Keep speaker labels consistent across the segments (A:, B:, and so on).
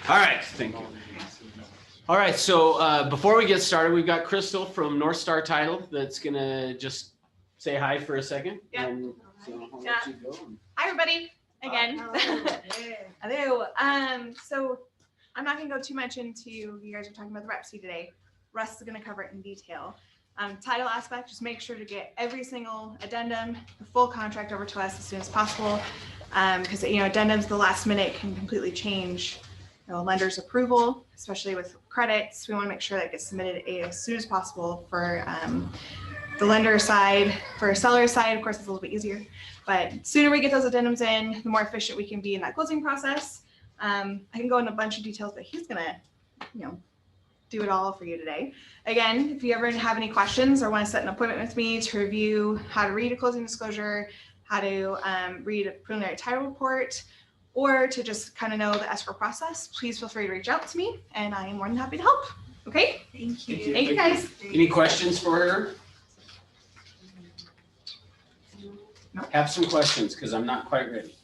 A: All right, thank you. All right, so before we get started, we've got Crystal from North Star Title that's gonna just say hi for a second.
B: Yeah.
A: And so I'll let you go.
B: Hi, everybody. Again. Hello. So I'm not going to go too much into, you guys are talking about the REPC today. Russ is going to cover it in detail. Title aspect, just make sure to get every single addendum, the full contract over to us as soon as possible. Because, addendums the last minute can completely change lender's approval, especially with credits. We want to make sure that gets submitted as soon as possible for the lender side. For seller side, of course, it's a little bit easier, but sooner we get those addendums in, the more efficient we can be in that closing process. I can go into a bunch of details, but he's gonna, do it all for you today. Again, if you ever have any questions or want to set an appointment with me to review how to read a closing disclosure, how to read a preliminary title report, or to just kind of know the escrow process, please feel free to reach out to me, and I am more than happy to help. Okay?
C: Thank you.
B: Thank you, guys.
A: Any questions for her? Have some questions, because I'm not quite ready.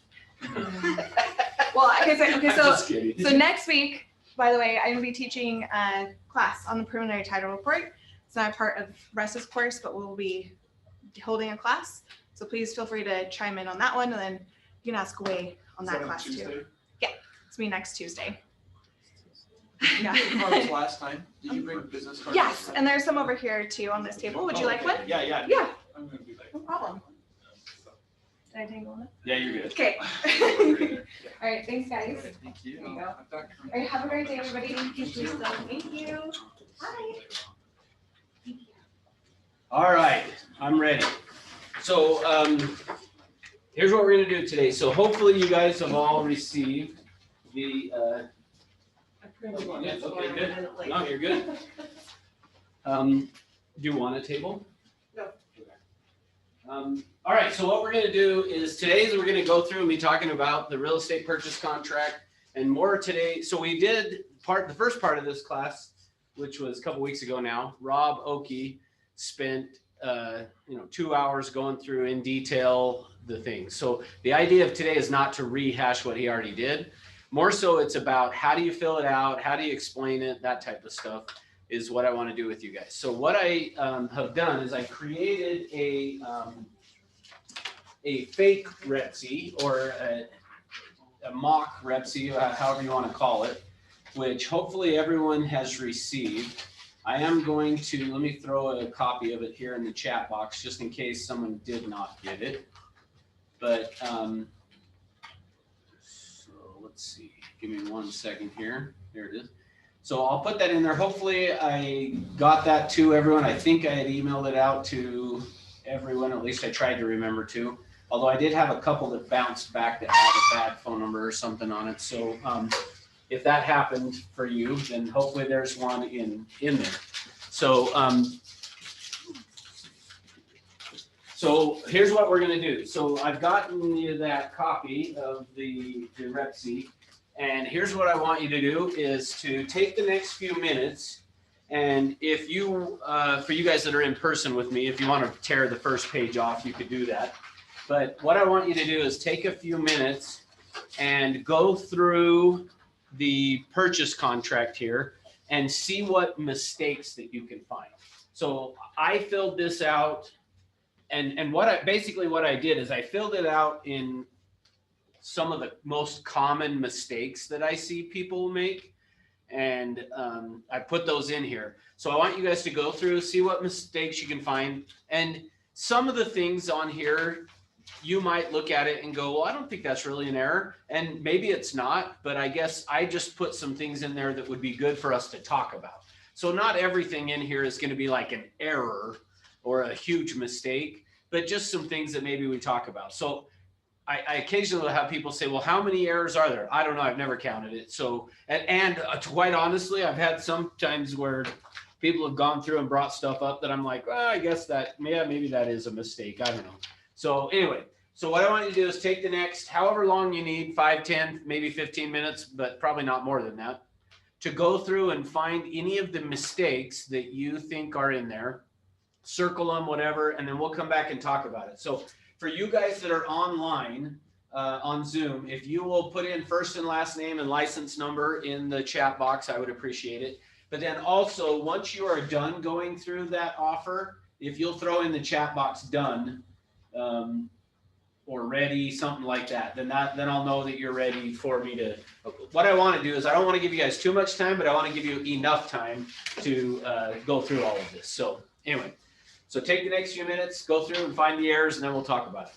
B: Well, I can say, okay,
A: I'm just kidding.
B: so next week, by the way, I'm gonna be teaching a class on the preliminary title report. It's not a part of Russ's course, but we'll be holding a class. So please feel free to chime in on that one, and then you can ask away on that class too. Yeah, it's me next Tuesday. Yeah.
D: Last time, did you bring a business card?
B: Yes, and there's some over here too on this table. Would you like one?
D: Yeah.
B: Yeah,
D: I'm gonna be like.
B: no problem. Did I tangle on it?
A: Yeah, you're good.
B: Okay. All right, thanks, guys.
D: Thank you.
B: There you go. All right, have a great day, everybody. Thank you. Bye.
A: All right, I'm ready. So here's what we're gonna do today. So hopefully you guys have all received the okay, good. No, you're good. Do you want a table?
B: No.
A: All right, so what we're gonna do is today we're gonna go through and be talking about the real estate purchase contract and more today. So we did the first part of this class, which was a couple weeks ago now. Rob Oakey spent 2 hours going through in detail the things. So the idea of today is not to rehash what he already did. More so it's about how do you fill it out, how do you explain it, that type of stuff is what I want to do with you guys. So what I have done is I created a fake REPC or a mock REPC, however you want to call it, which hopefully everyone has received. I am going to, let me throw a copy of it here in the chat box just in case someone did not get it. But so let's see, give me 1 second here. There it is. So I'll put that in there. Hopefully I got that to everyone. I think I had emailed it out to everyone, at least I tried to remember to. Although I did have a couple that bounced back that had a bad phone number or something on it. So if that happened for you, then hopefully there's one in there. So so here's what we're gonna do. So I've gotten you that copy of the REPC, and here's what I want you to do is to take the next few minutes, and if you, for you guys that are in person with me, if you want to tear the first page off, you could do that. But what I want you to do is take a few minutes and go through the purchase contract here and see what mistakes that you can find. So I filled this out, and what I did is I filled it out in some of the most common mistakes that I see people make, and I put those in here. So I want you guys to go through, see what mistakes you can find, and some of the things on here you might look at it and go, well, I don't think that's really an error. And maybe it's not, but I guess I just put some things in there that would be good for us to talk about. So not everything in here is going to be like an error or a huge mistake, but just some things that maybe we talk about. So I occasionally will have people say, well, how many errors are there? I don't know. I've never counted it. So, and quite honestly, I've had some times where people have gone through and brought stuff up that I'm like, well, I guess that, yeah, maybe that is a mistake. I don't know. So anyway, so what I want you to do is take the next, however long you need, 5, 10, maybe 15 minutes, but probably not more than that, to go through and find any of the mistakes that you think are in there, circle them, whatever, and then we'll come back and talk about it. So for you guys that are online, on Zoom, if you will put in first and last name and license number in the chat box, I would appreciate it. But then also, once you are done going through that offer, if you'll throw in the chat box done, or ready, something like that, then I'll know that you're ready for me to. What I want to do is I don't want to give you guys too much time, but I want to give you enough time to go through all of this. So anyway, so take the next few minutes, go through and find the errors, and then we'll talk about it.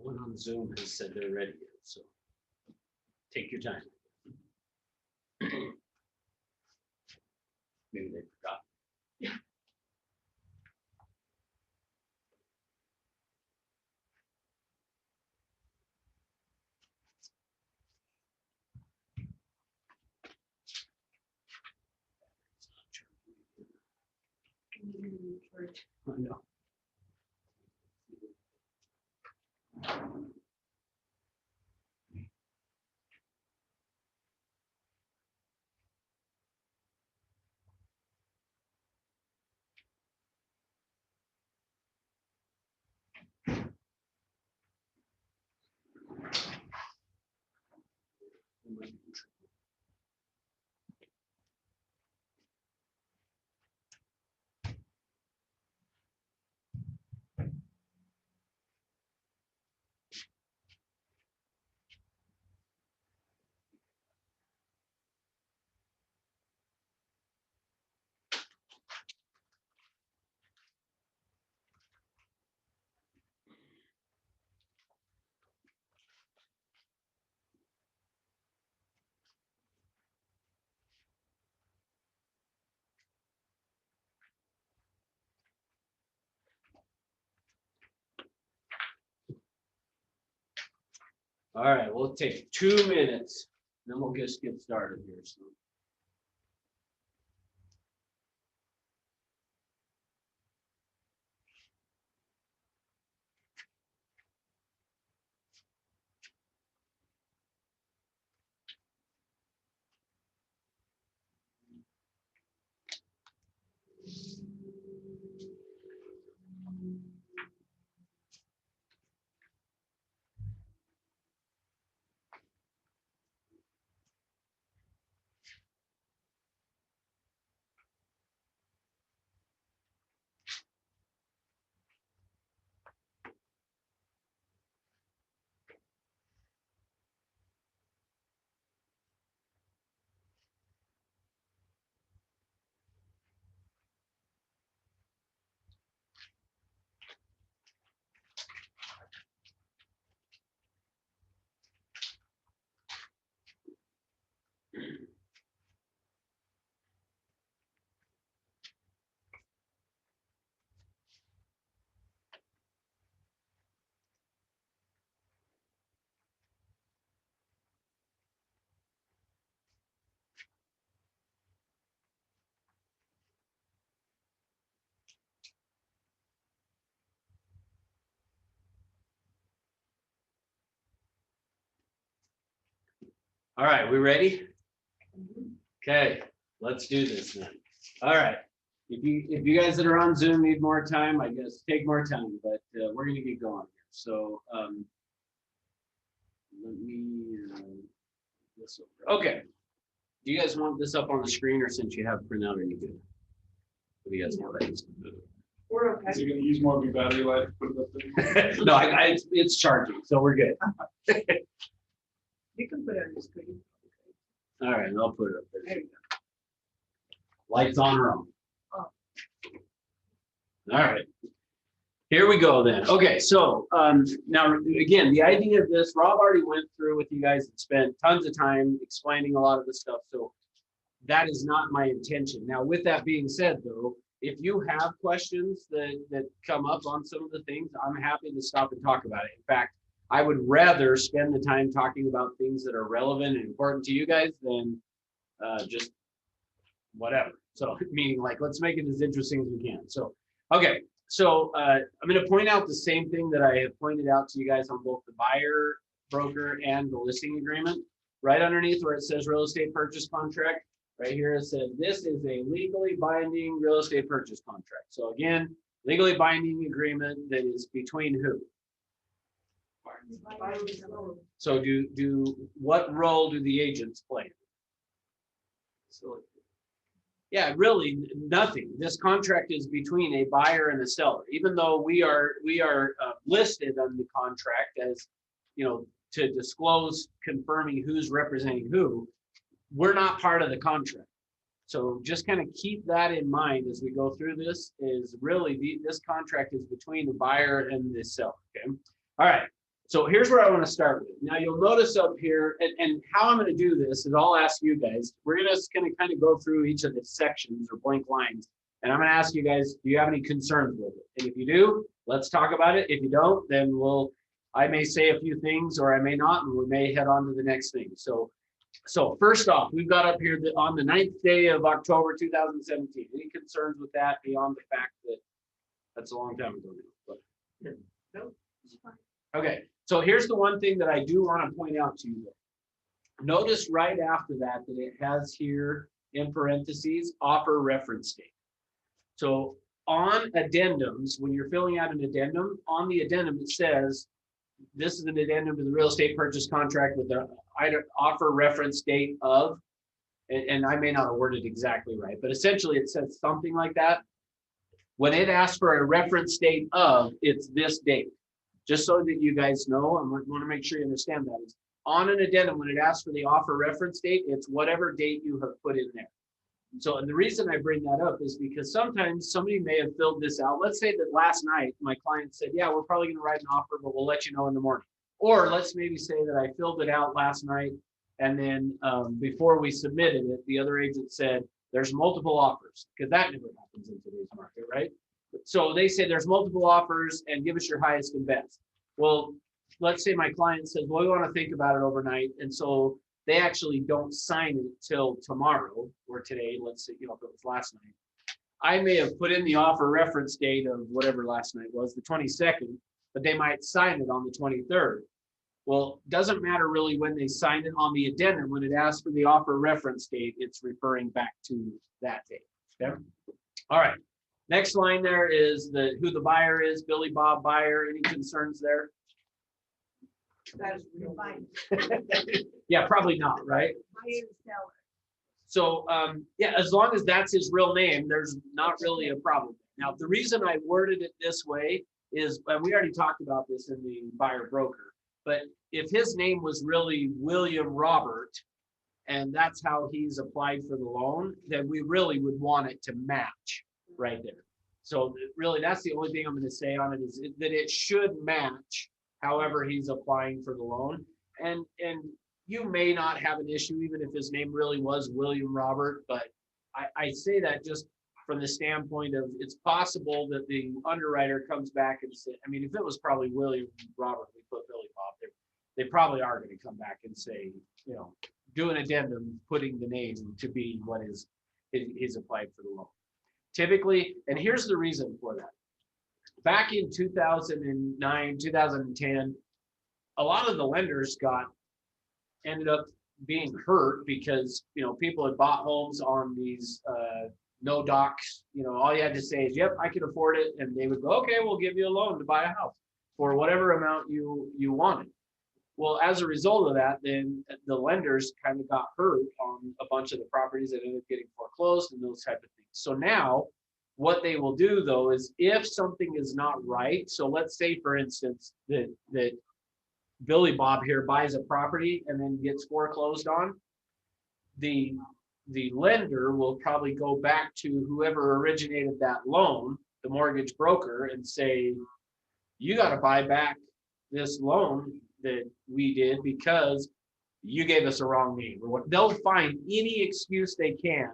A: No one on Zoom has said they're ready yet, so take your time. Maybe they forgot. I know. All right, we'll take 2 minutes, then we'll just get started here. So. All right, we ready? Okay, let's do this then. All right, if you guys that are on Zoom need more time, I guess take more time, but we're gonna get going here. So let me this over. Okay. Do you guys want this up on the screen, or since you have printout, are you good? What do you guys want?
C: We're okay.
D: Is he gonna use more of your battery life? Put it up there?
A: No, it's charging, so we're good.
C: You can put it on the screen.
A: All right, I'll put it up there.
C: There you go.
A: Lights on or on?
C: Oh.
A: All right. Here we go then. Okay, so now again, the idea of this, Rob already went through with you guys and spent tons of time explaining a lot of the stuff. So that is not my intention. Now, with that being said, though, if you have questions that come up on some of the things, I'm happy to stop and talk about it. In fact, I would rather spend the time talking about things that are relevant and important to you guys than just whatever. So meaning like, let's make it as interesting as we can. So, okay. So I'm going to point out the same thing that I have pointed out to you guys on both the buyer, broker, and the listing agreement. Right underneath where it says real estate purchase contract, right here it says this is a legally binding real estate purchase contract. So again, legally binding agreement that is between who? So what role do the agents play?
D: So
A: Yeah, really nothing. This contract is between a buyer and a seller. Even though we are listed on the contract as, to disclose confirming who's representing who, we're not part of the contract. So just kind of keep that in mind as we go through this. Is really this contract is between the buyer and the seller. Okay. All right. So here's where I want to start with. Now you'll notice up here, and how I'm going to do this is I'll ask you guys, we're just going to kind of go through each of the sections or blank lines. And I'm going to ask you guys, do you have any concerns with it? And if you do, let's talk about it. If you don't, then I may say a few things or I may not, and we may head on to the next thing. So first off, we've got up here that on the 9th day of October, 2017. Any concerns with that beyond the fact that that's a long time ago now? But, no? Okay. So here's the one thing that I do want to point out to you. Notice right after that it has here in parentheses offer reference date. So on addendums, when you're filling out an addendum, on the addendum it says this is an addendum to the real estate purchase contract with the offer reference date of, and I may not have worded exactly right, but essentially it says something like that. When it asks for a reference date of, it's this date. Just so that you guys know, and we want to make sure you understand that, is on an addendum, when it asks for the offer reference date, it's whatever date you have put in there. So, and the reason I bring that up is because sometimes somebody may have filled this out. Let's say that last night, my client said, yeah, we're probably going to write an offer, but we'll let you know in the morning. Or let's maybe say that I filled it out last night, and then before we submitted it, the other agent said, there's multiple offers, because that never happens in today's market, right? So they say there's multiple offers and give us your highest and best. Well, let's say my client says, well, we want to think about it overnight. And so they actually don't sign it till tomorrow or today. Let's say, if it was last night, I may have put in the offer reference date of whatever last night was, the 22nd, but they might sign it on the 23rd. Well, it doesn't matter really when they sign it on the addendum. When it asks for the offer reference date, it's referring back to that date. Okay. All right. Next line there is who the buyer is, Billy Bob buyer. Any concerns there?
C: That is real fine.
A: Yeah, probably not, right? So yeah, as long as that's his real name, there's not really a problem. Now, the reason I worded it this way is, and we already talked about this in the buyer broker, but if his name was really William Robert, and that's how he's applied for the loan, then we really would want it to match right there. So really, that's the only thing I'm going to say on it is that it should match however he's applying for the loan. And you may not have an issue even if his name really was William Robert, but I say that just from the standpoint of it's possible that the underwriter comes back and say, I mean, if it was probably William Robert, we put Billy Bob there, they probably are going to come back and say, do an addendum putting the name to be what is applied for the loan. Typically, and here's the reason for that. Back in 2009, 2010, a lot of the lenders ended up being hurt because, people had bought homes on these no docs. All you had to say is, yep, I can afford it. And they would go, okay, we'll give you a loan to buy a house for whatever amount you wanted. Well, as a result of that, then the lenders kind of got hurt on a bunch of the properties that ended up getting foreclosed and those type of things. So now what they will do though is if something is not right, so let's say for instance that Billy Bob here buys a property and then gets foreclosed on, the lender will probably go back to whoever originated that loan, the mortgage broker, and say, you got to buy back this loan that we did because you gave us a wrong name. Or what, they'll find any excuse they can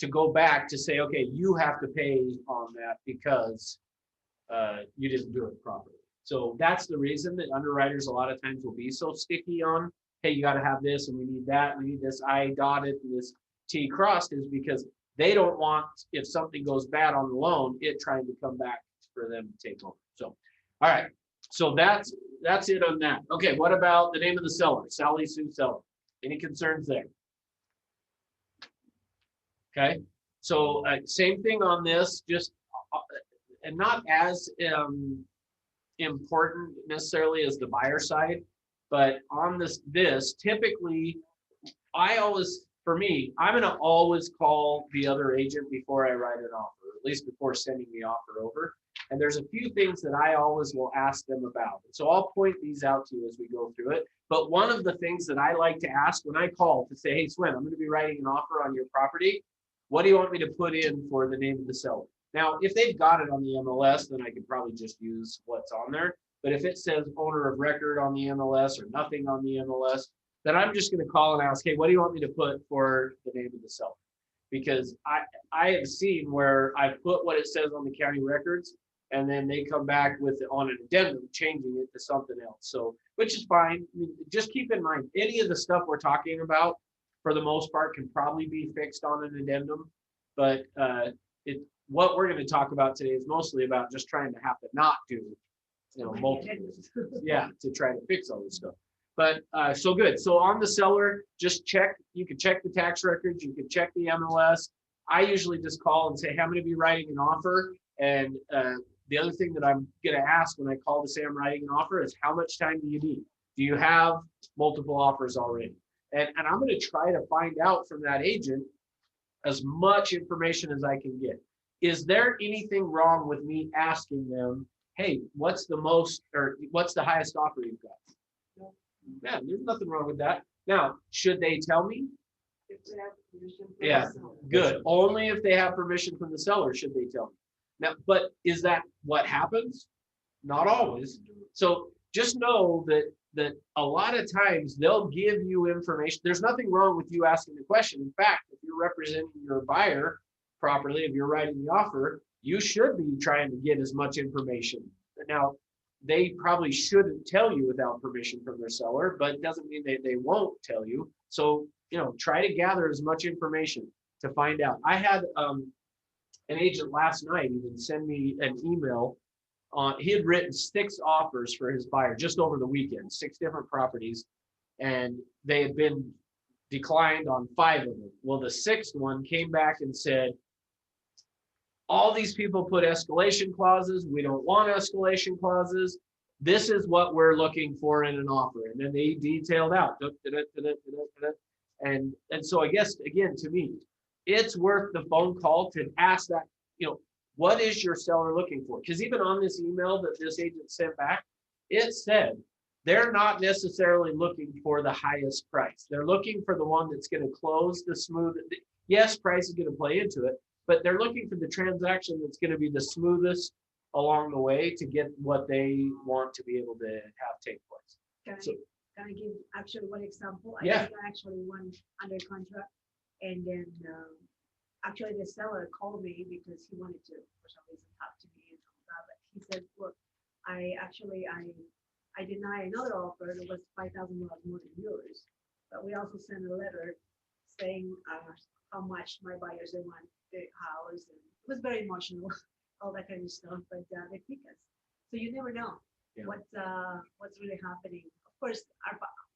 A: to go back to say, okay, you have to pay on that because you didn't do it properly. So that's the reason that underwriters a lot of times will be so sticky on, hey, you got to have this and we need that, we need this I dotted and this T crossed, is because they don't want, if something goes bad on the loan, it trying to come back for them to take over. So, all right. So that's it on that. Okay, what about the name of the seller? Sally Sue Seller. Any concerns there? Okay, so same thing on this, just and not as important necessarily as the buyer side, but on this typically, I always for me, I'm gonna always call the other agent before I write an offer, at least before sending the offer over. And there's a few things that I always will ask them about. So I'll point these out to you as we go through it. But one of the things that I like to ask when I call to say, hey, Swin, I'm gonna be writing an offer on your property. What do you want me to put in for the name of the seller? Now, if they've got it on the MLS, then I can probably just use what's on there. But if it says owner of record on the MLS or nothing on the MLS, then I'm just going to call and ask, hey, what do you want me to put for the name of the seller? Because I have seen where I put what it says on the county records, and then they come back with on an addendum, changing it to something else. So, which is fine. I mean, just keep in mind, any of the stuff we're talking about, for the most part, can probably be fixed on an addendum. But what we're going to talk about today is mostly about just trying to have to not do, multiple, to try to fix all this stuff. But so good. So on the seller, just check. You can check the tax records. You can check the MLS. I usually just call and say, hey, I'm going to be writing an offer. And the other thing that I'm going to ask when I call to say I'm writing an offer is, how much time do you need? Do you have multiple offers already? And I'm going to try to find out from that agent as much information as I can get. Is there anything wrong with me asking them, hey, what's the highest offer you've got? No. Yeah, there's nothing wrong with that. Now, should they tell me?
C: If they have permission from
A: Yeah,
C: the seller.
A: good. Only if they have permission from the seller should they tell me. Now, but is that what happens? Not always. So just know that a lot of times they'll give you information. There's nothing wrong with you asking the question. In fact, if you're representing your buyer properly, if you're writing the offer, you should be trying to get as much information. Now, they probably shouldn't tell you without permission from their seller, but it doesn't mean they won't tell you. So, try to gather as much information to find out. I had an agent last night even send me an email. He had written 6 offers for his buyer just over the weekend, 6 different properties, and they had been declined on 5 of them. Well, the 6th one came back and said, all these people put escalation clauses. We don't want escalation clauses. This is what we're looking for in an offer. And then they detailed out. And so I guess, again, to me, it's worth the phone call to ask that, what is your seller looking for? Because even on this email that this agent sent back, it said they're not necessarily looking for the highest price. They're looking for the one that's going to close the smooth. Yes, price is going to play into it, but they're looking for the transaction that's going to be the smoothest along the way to get what they want to be able to have take place.
C: Can I give actually one example?
A: Yeah.
C: I got actually one under contract, and then actually the seller called me because he wanted to, for some reason, talk to me and all that. But he said, look, I deny another offer that was $5,000 more than yours, but we also sent a letter saying how much my buyers they want the house, and it was very emotional, all that kind of stuff. But they pick us, so you never know what's really happening. Of course,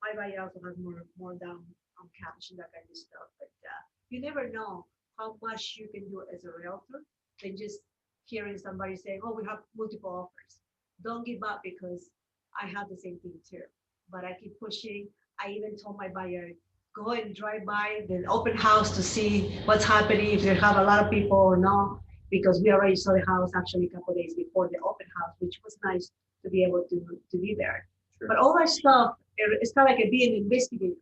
C: my buyer also has more down on cash and that kind of stuff, but you never know how much you can do as a realtor than just hearing somebody saying, oh, we have multiple offers. Don't give up, because I have the same thing too, but I keep pushing. I even told my buyer, go and drive by the open house to see what's happening, if they have a lot of people or not, because we already saw the house actually a couple of days before the open house, which was nice to be able to be there. Sure. But all that stuff, it's kind of like being an investigator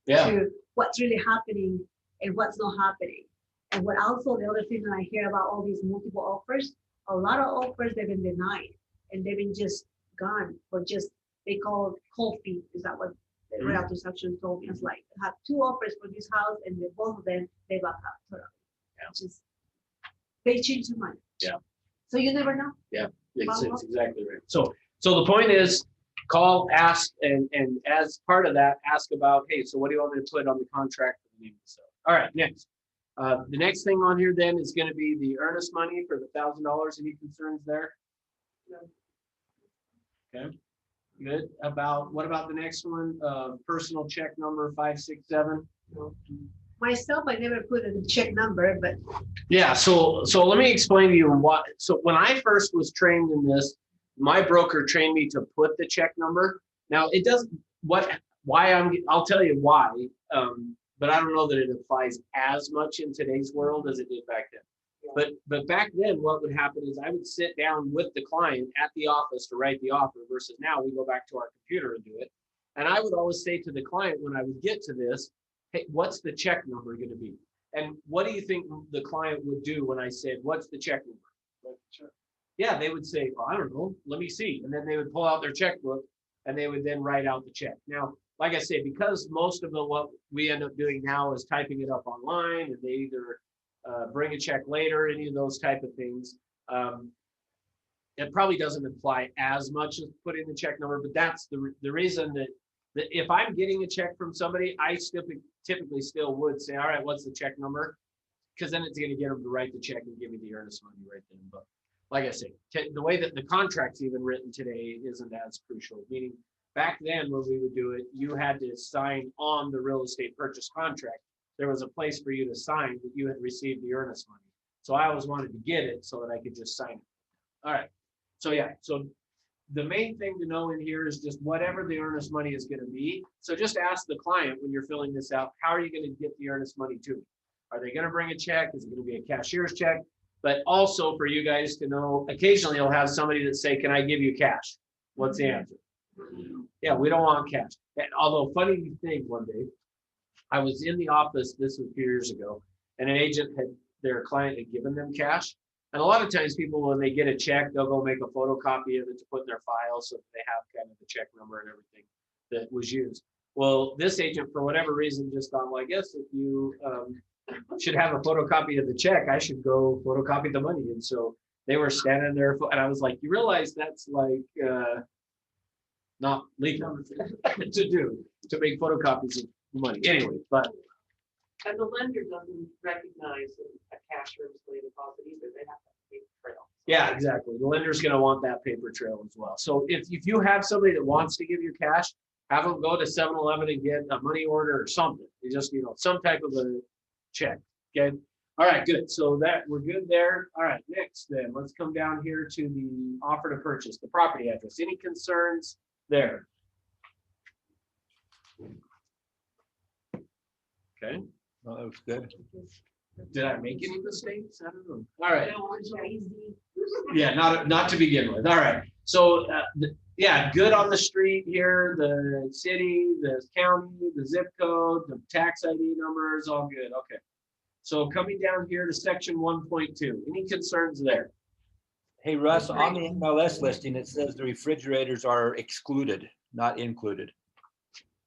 C: to what's really happening and what's not happening. And what also the other thing that I hear about all these multiple offers, a lot of offers they've been denied and they've been just gone, or just they call cold feet. Is that what the realtor section told me? It's like I have 2 offers for this house, and both of them they back up totally. Just they change their mind. Yeah. So you never know.
A: Yeah, it's exactly right. So the point is, call, ask, and as part of that, ask about, hey, so what do you want me to put on the contract for the name of the seller? All right, next. The next thing on here then is going to be the earnest money for the $1,000. Any concerns there? Okay, good. What about the next one? Personal check number 567.
C: Myself, I never put a check number, but
A: yeah. So let me explain to you what. So when I first was trained in this, my broker trained me to put the check number. Now it doesn't. I'll tell you why. but I don't know that it applies as much in today's world as it did back then. But back then, what would happen is I would sit down with the client at the office to write the offer versus now we go back to our computer and do it. And I would always say to the client when I would get to this, hey, what's the check number going to be? And what do you think the client would do when I said, what's the check number? Yeah, they would say, well, I don't know, let me see. And then they would pull out their checkbook and they would then write out the check. Now, like I say, because most of what we end up doing now is typing it up online, and they either bring a check later, any of those type of things. It probably doesn't apply as much as putting the check number, but that's the reason that if I'm getting a check from somebody, I typically still would say, all right, what's the check number? Because then it's going to get them to write the check and give me the earnest money right then. But like I say, the way that the contract's even written today isn't as crucial. Meaning back then when we would do it, you had to sign on the real estate purchase contract. There was a place for you to sign that you had received the earnest money. So I always wanted to get it so that I could just sign it. All right. So yeah, so the main thing to know in here is just whatever the earnest money is going to be. So just ask the client when you're filling this out, how are you going to get the earnest money to me? Are they going to bring a check? Is it going to be a cashier's check? But also for you guys to know, occasionally you'll have somebody that say, can I give you cash? What's the answer? Yeah, we don't want cash. And although funny thing, one day, I was in the office, this was a few years ago, and an agent their client had given them cash. And a lot of times people, when they get a check, they'll go make a photocopy of it to put in their file so that they have kind of the check number and everything that was used. Well, this agent, for whatever reason, just thought, well, I guess if you should have a photocopy of the check, I should go photocopy the money. And so they were standing there, and I was like, you realize that's like not legal to make photocopies of money. Anyway, but.
E: And the lender doesn't recognize a cash or employee deposit either. They have that paper trail.
A: Yeah, exactly. The lender's going to want that paper trail as well. So if you have somebody that wants to give you cash, have them go to 7-Eleven and get a money order or something. You just, some type of a check. Okay. All right, good. So that we're good there. All right, next then, let's come down here to the offer to purchase, the property address. Any concerns there? Okay.
F: Well, that was good.
A: Did I make any mistakes? I don't know. All right. Yeah, not to begin with. All right. So yeah, good on the street here, the city, the county, the zip code, the tax ID numbers, all good. Okay. So coming down here to section 1.2, any concerns there?
F: Hey, Russ, on the MLS listing, it says the refrigerators are excluded, not included.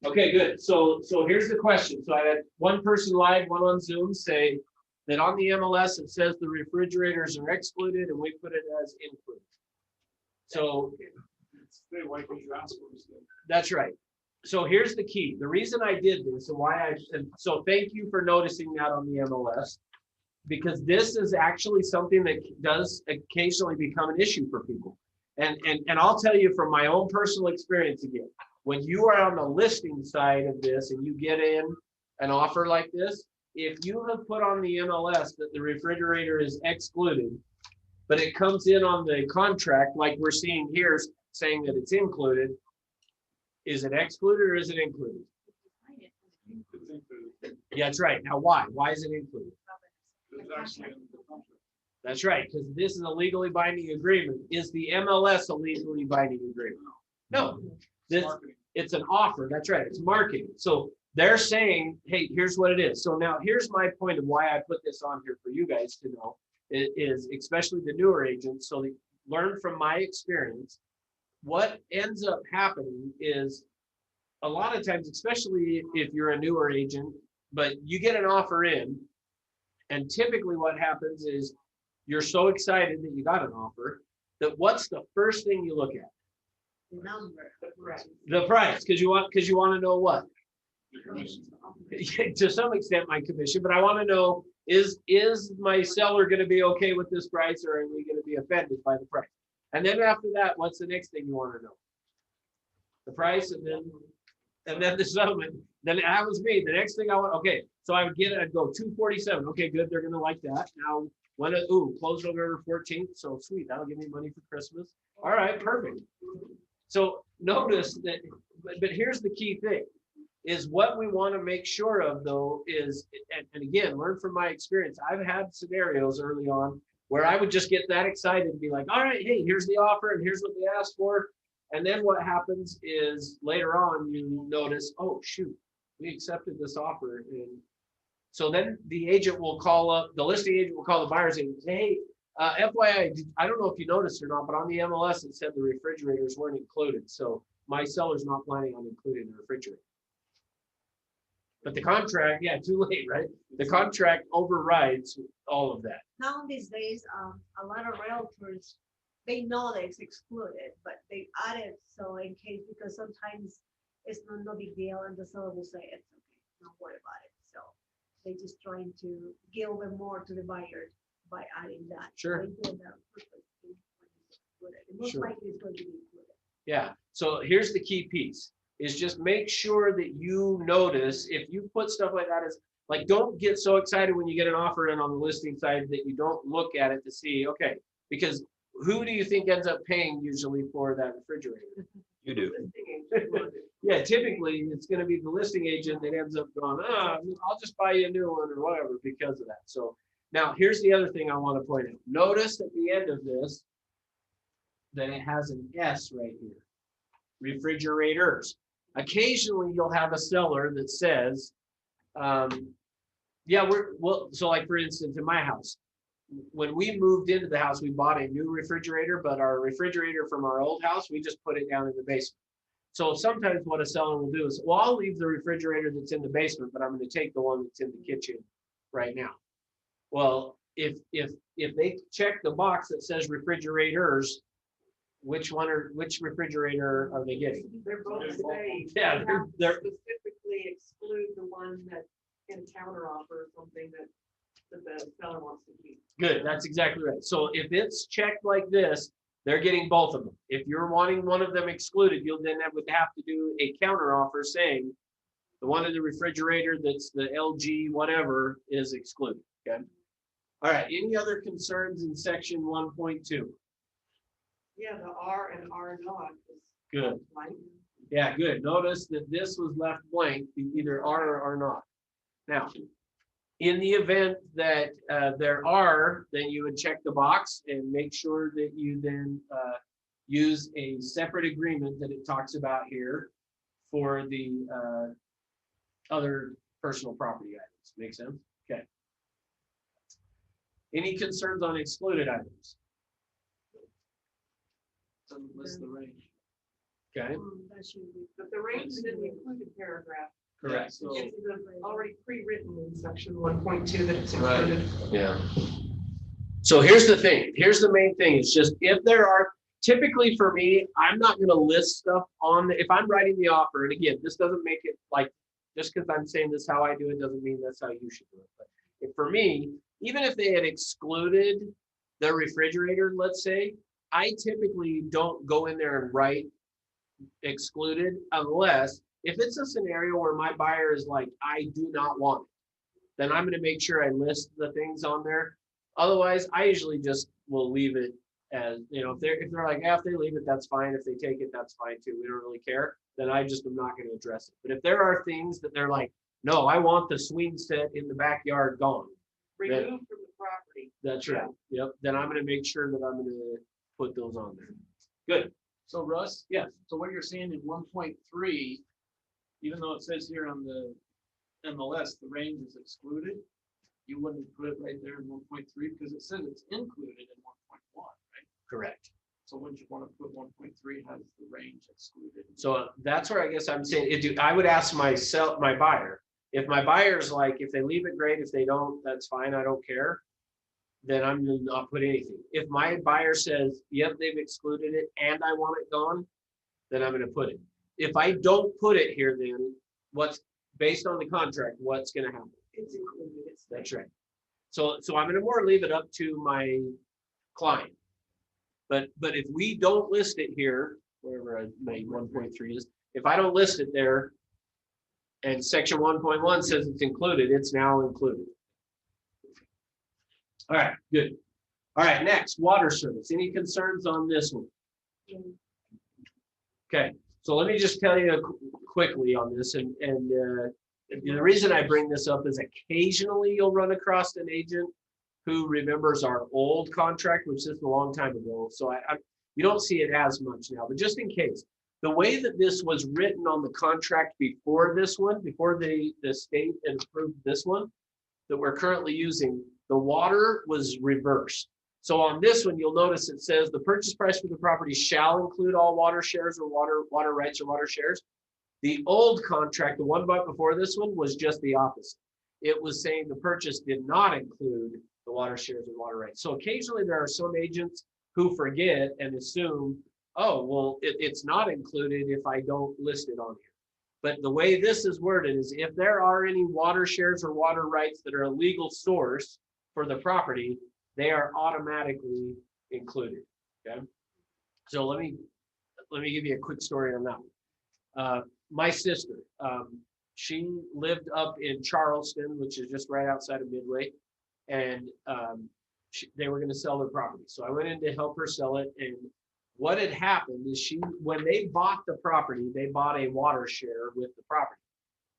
A: Okay, good. So here's the question. So I had one person live, one on Zoom say that on the MLS, it says the refrigerators are excluded and we put it as included. So that's right. So here's the key. The reason I did this and why so thank you for noticing that on the MLS, because this is actually something that does occasionally become an issue for people. And I'll tell you from my own personal experience again, when you are on the listing side of this and you get in an offer like this, if you have put on the MLS that the refrigerator is excluded, but it comes in on the contract like we're seeing here saying that it's included, is it excluded or is it included? Yeah, that's right. Now why? Why is it included? That's right, because this is a legally binding agreement. Is the MLS a legally binding agreement? No. It's an offer. That's right. It's marketing. So they're saying, hey, here's what it is. So now here's my point of why I put this on here for you guys to know is especially the newer agents. So they learn from my experience. What ends up happening is a lot of times, especially if you're a newer agent, but you get an offer in, and typically what happens is you're so excited that you got an offer that what's the first thing you look at? The price, because you want to know what? To some extent my commission, but I want to know is my seller going to be okay with this price, or are we going to be offended by the price? And then after that, what's the next thing you want to know? The price, and then the settlement. Then that was me. The next thing I want, okay, so I would get it, I'd go 247. Okay, good, they're going to like that. Now close November 14th, so sweet, that'll give me money for Christmas. All right, perfect. So notice that, but here's the key thing. is what we want to make sure of though is, and again, learn from my experience. I've had scenarios early on where I would just get that excited and be like, all right, hey, here's the offer and here's what they asked for. And then what happens is later on you notice, oh shoot, we accepted this offer. And so then the agent will call up, the listing agent will call the buyers and say, hey, FYI, I don't know if you noticed or not, but on the MLS it said the refrigerators weren't included. So my seller's not planning on including the refrigerator. But the contract, yeah, too late, right? The contract overrides all of that.
C: Now these days, a lot of realtors, they know that it's excluded, but they add it so in case, because sometimes it's no big deal and the seller will say it's okay, don't worry about it. So they just trying to give a bit more to the buyer by adding that.
A: Sure.
C: They do that purposely when it's included. And most
A: Sure.
C: likely it's going to be included.
A: Yeah, so here's the key piece, is just make sure that you notice if you put stuff like that as, like, don't get so excited when you get an offer in on the listing side that you don't look at it to see, okay, because who do you think ends up paying usually for that refrigerator?
F: You do.
A: Yeah, typically it's gonna be the listing agent that ends up going, I'll just buy you a new one or whatever because of that. So now here's the other thing I want to point out. Notice at the end of this that it has an S right here. Refrigerators. Occasionally you'll have a seller that says, yeah, so like for instance, in my house, when we moved into the house, we bought a new refrigerator, but our refrigerator from our old house, we just put it down in the basement. So sometimes what a seller will do is, well, I'll leave the refrigerator that's in the basement, but I'm going to take the one that's in the kitchen right now. Well, if they check the box that says refrigerators, which refrigerator are they getting?
E: They're both the same.
A: Yeah,
E: You have to
A: they're
E: specifically exclude the one that can counter offer something that the seller wants to keep.
A: good. That's exactly right. So if it's checked like this, they're getting both of them. If you're wanting one of them excluded, you'll then would have to do a counter offer saying the one in the refrigerator that's the LG whatever is excluded. Okay. All right. Any other concerns in section 1.2?
E: Yeah, the R and R not is.
A: Good.
E: Like,
A: Yeah, good. Notice that this was left blank, either are or are not. Now, in the event that there are, then you would check the box and make sure that you then use a separate agreement that it talks about here for the other personal property items. Make sense? Okay. Any concerns on excluded items?
D: Doesn't list the range.
A: Okay,
C: That should be.
E: But the range is in the included paragraph.
A: correct.
D: So,
E: It's already pre-written in section 1.2 that it's
D: Right.
E: included.
A: Yeah. So here's the thing. Here's the main thing. It's just if there are, typically for me, I'm not going to list stuff on, if I'm writing the offer, and again, this doesn't make it like, just because I'm saying this how I do it doesn't mean that's how you should do it. But if, for me, even if they had excluded the refrigerator, let's say, I typically don't go in there and write excluded unless if it's a scenario where my buyer is like, I do not want it, then I'm going to make sure I list the things on there. Otherwise, I usually just will leave it as, if they're like, yeah, if they leave it, that's fine. If they take it, that's fine too. We don't really care. Then I just am not going to address it. But if there are things that they're like, no, I want the swing set in the backyard gone.
E: Removed from the property.
A: That's right. Yep. Then I'm going to make sure that I'm going to put those on there. Good.
D: so Russ,
A: Yeah.
D: so what you're saying in 1.3, even though it says here on the MLS, the range is excluded, you wouldn't put it right there in 1.3 because it says it's included in 1.1, right?
A: Correct.
D: So wouldn't you want to put 1.3 has the range excluded?
A: So that's where I guess I'm saying, I would ask my buyer, if my buyer's like, if they leave it, great. If they don't, that's fine. I don't care. Then I'm gonna not put anything. If my buyer says, yep, they've excluded it and I want it gone, then I'm gonna put it. If I don't put it here, then what's based on the contract, what's gonna happen?
E: It's included. It's
A: That's right. So I'm gonna more leave it up to my client. But if we don't list it here, wherever I made 1.3 is, if I don't list it there, and section 1.1 says it's included, it's now included. All right, good. All right, next, water service. Any concerns on this one? Okay,
G: So let me just tell you quickly on this, and the reason I bring this up is occasionally you'll run across an agent who remembers our old contract, which is a long time ago. So you don't see it as much now, but just in case, the way that this was written on the contract before this one, before the state approved this one that we're currently using, the water was reversed. So on this one, you'll notice it says the purchase price for the property shall include all water shares or water rights or water shares. The old contract, the one before this one, was just the opposite. It was saying the purchase did not include the water shares and water rights. So occasionally there are some agents who forget and assume, oh, well, it's not included if I don't list it on here. But the way this is worded is if there are any water shares or water rights that are a legal source for the property, they are automatically included. Okay. So let me give you a quick story on that one. My sister, she lived up in Charleston, which is just right outside of Midway, and they were going to sell their property. So I went in to help her sell it. And what had happened is when they bought the property, they bought a water share with the property.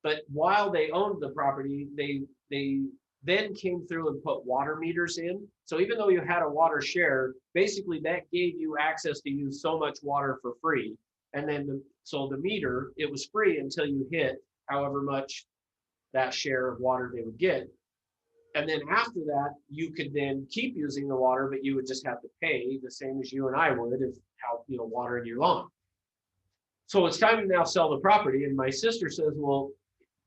G: But while they owned the property, they then came through and put water meters in. So even though you had a water share, basically that gave you access to use so much water for free. And then so the meter, it was free until you hit however much that share of water they would get. And then after that, you could then keep using the water, but you would just have to pay the same as you and I would if watering your lawn. So it's time to now sell the property. And my sister says, well,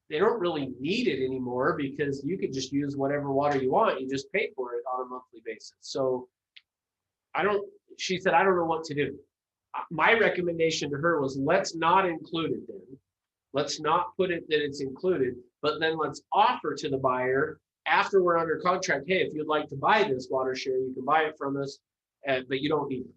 G: they don't really need it anymore because you could just use whatever water you want. You just pay for it on a monthly basis. So she said, I don't know what to do. My recommendation to her was, let's not include it then. Let's not put it that it's included, but then let's offer to the buyer after we're under contract, hey, if you'd like to buy this water share, you can buy it from us, but you don't need it.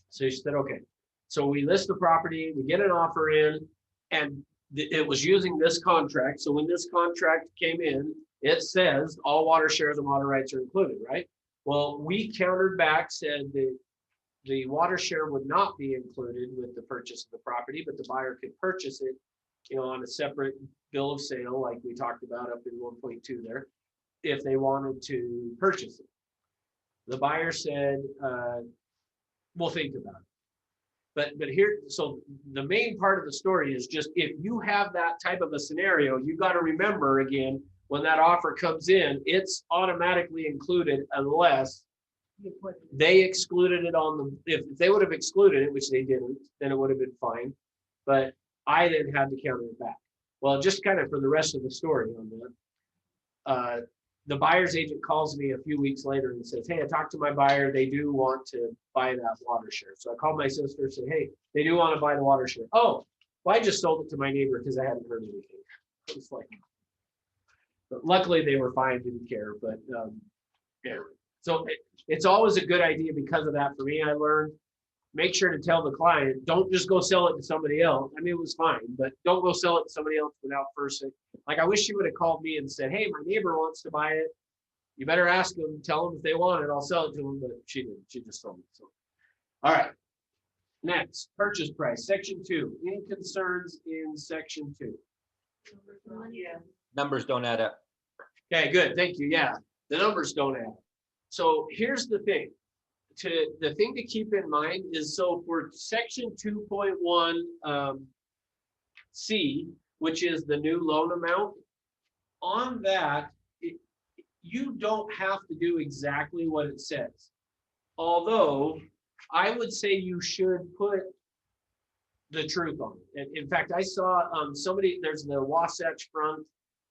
G: So she said, okay. So we list the property, we get an offer in, and it was using this contract. So when this contract came in, it says all water shares and water rights are included, right? Well, we countered back, said that the water share would not be included with the purchase of the property, but the buyer could purchase it, on a separate bill of sale, like we talked about up in 1.2 there, if they wanted to purchase it. The buyer said, we'll think about it. But here, so the main part of the story is just if you have that type of a scenario, you got to remember again, when that offer comes in, it's automatically included unless they excluded it on the, if they would have excluded it, which they didn't, then it would have been fine. But I then had to counter it back. Well, just kind of for the rest of the story on that, the buyer's agent calls me a few weeks later and says, hey, I talked to my buyer. They do want to buy that water share. So I called my sister and said, hey, they do want to buy the water share. Oh, well, I just sold it to my neighbor because I hadn't heard anything. It was like, but luckily they were fine, didn't care. But yeah. So it's always a good idea because of that. For me, I learned, make sure to tell the client, don't just go sell it to somebody else. I mean, it was fine, but don't go sell it to somebody else without first. Like, I wish she would have called me and said, hey, my neighbor wants to buy it. You better ask them, tell them if they want it, I'll sell it to them. But she didn't. She just told me. So, all right. Next, purchase price, section 2. Any concerns in section 2?
E: Yeah.
F: Numbers don't add up.
G: Okay, good. Thank you. Yeah, the numbers don't add up. So here's the thing. The thing to keep in mind is, so for section 2.1 C, which is the new loan amount, on that, you don't have to do exactly what it says. Although I would say you should put the truth on it. In fact, I saw somebody, there's the Wasatch Front,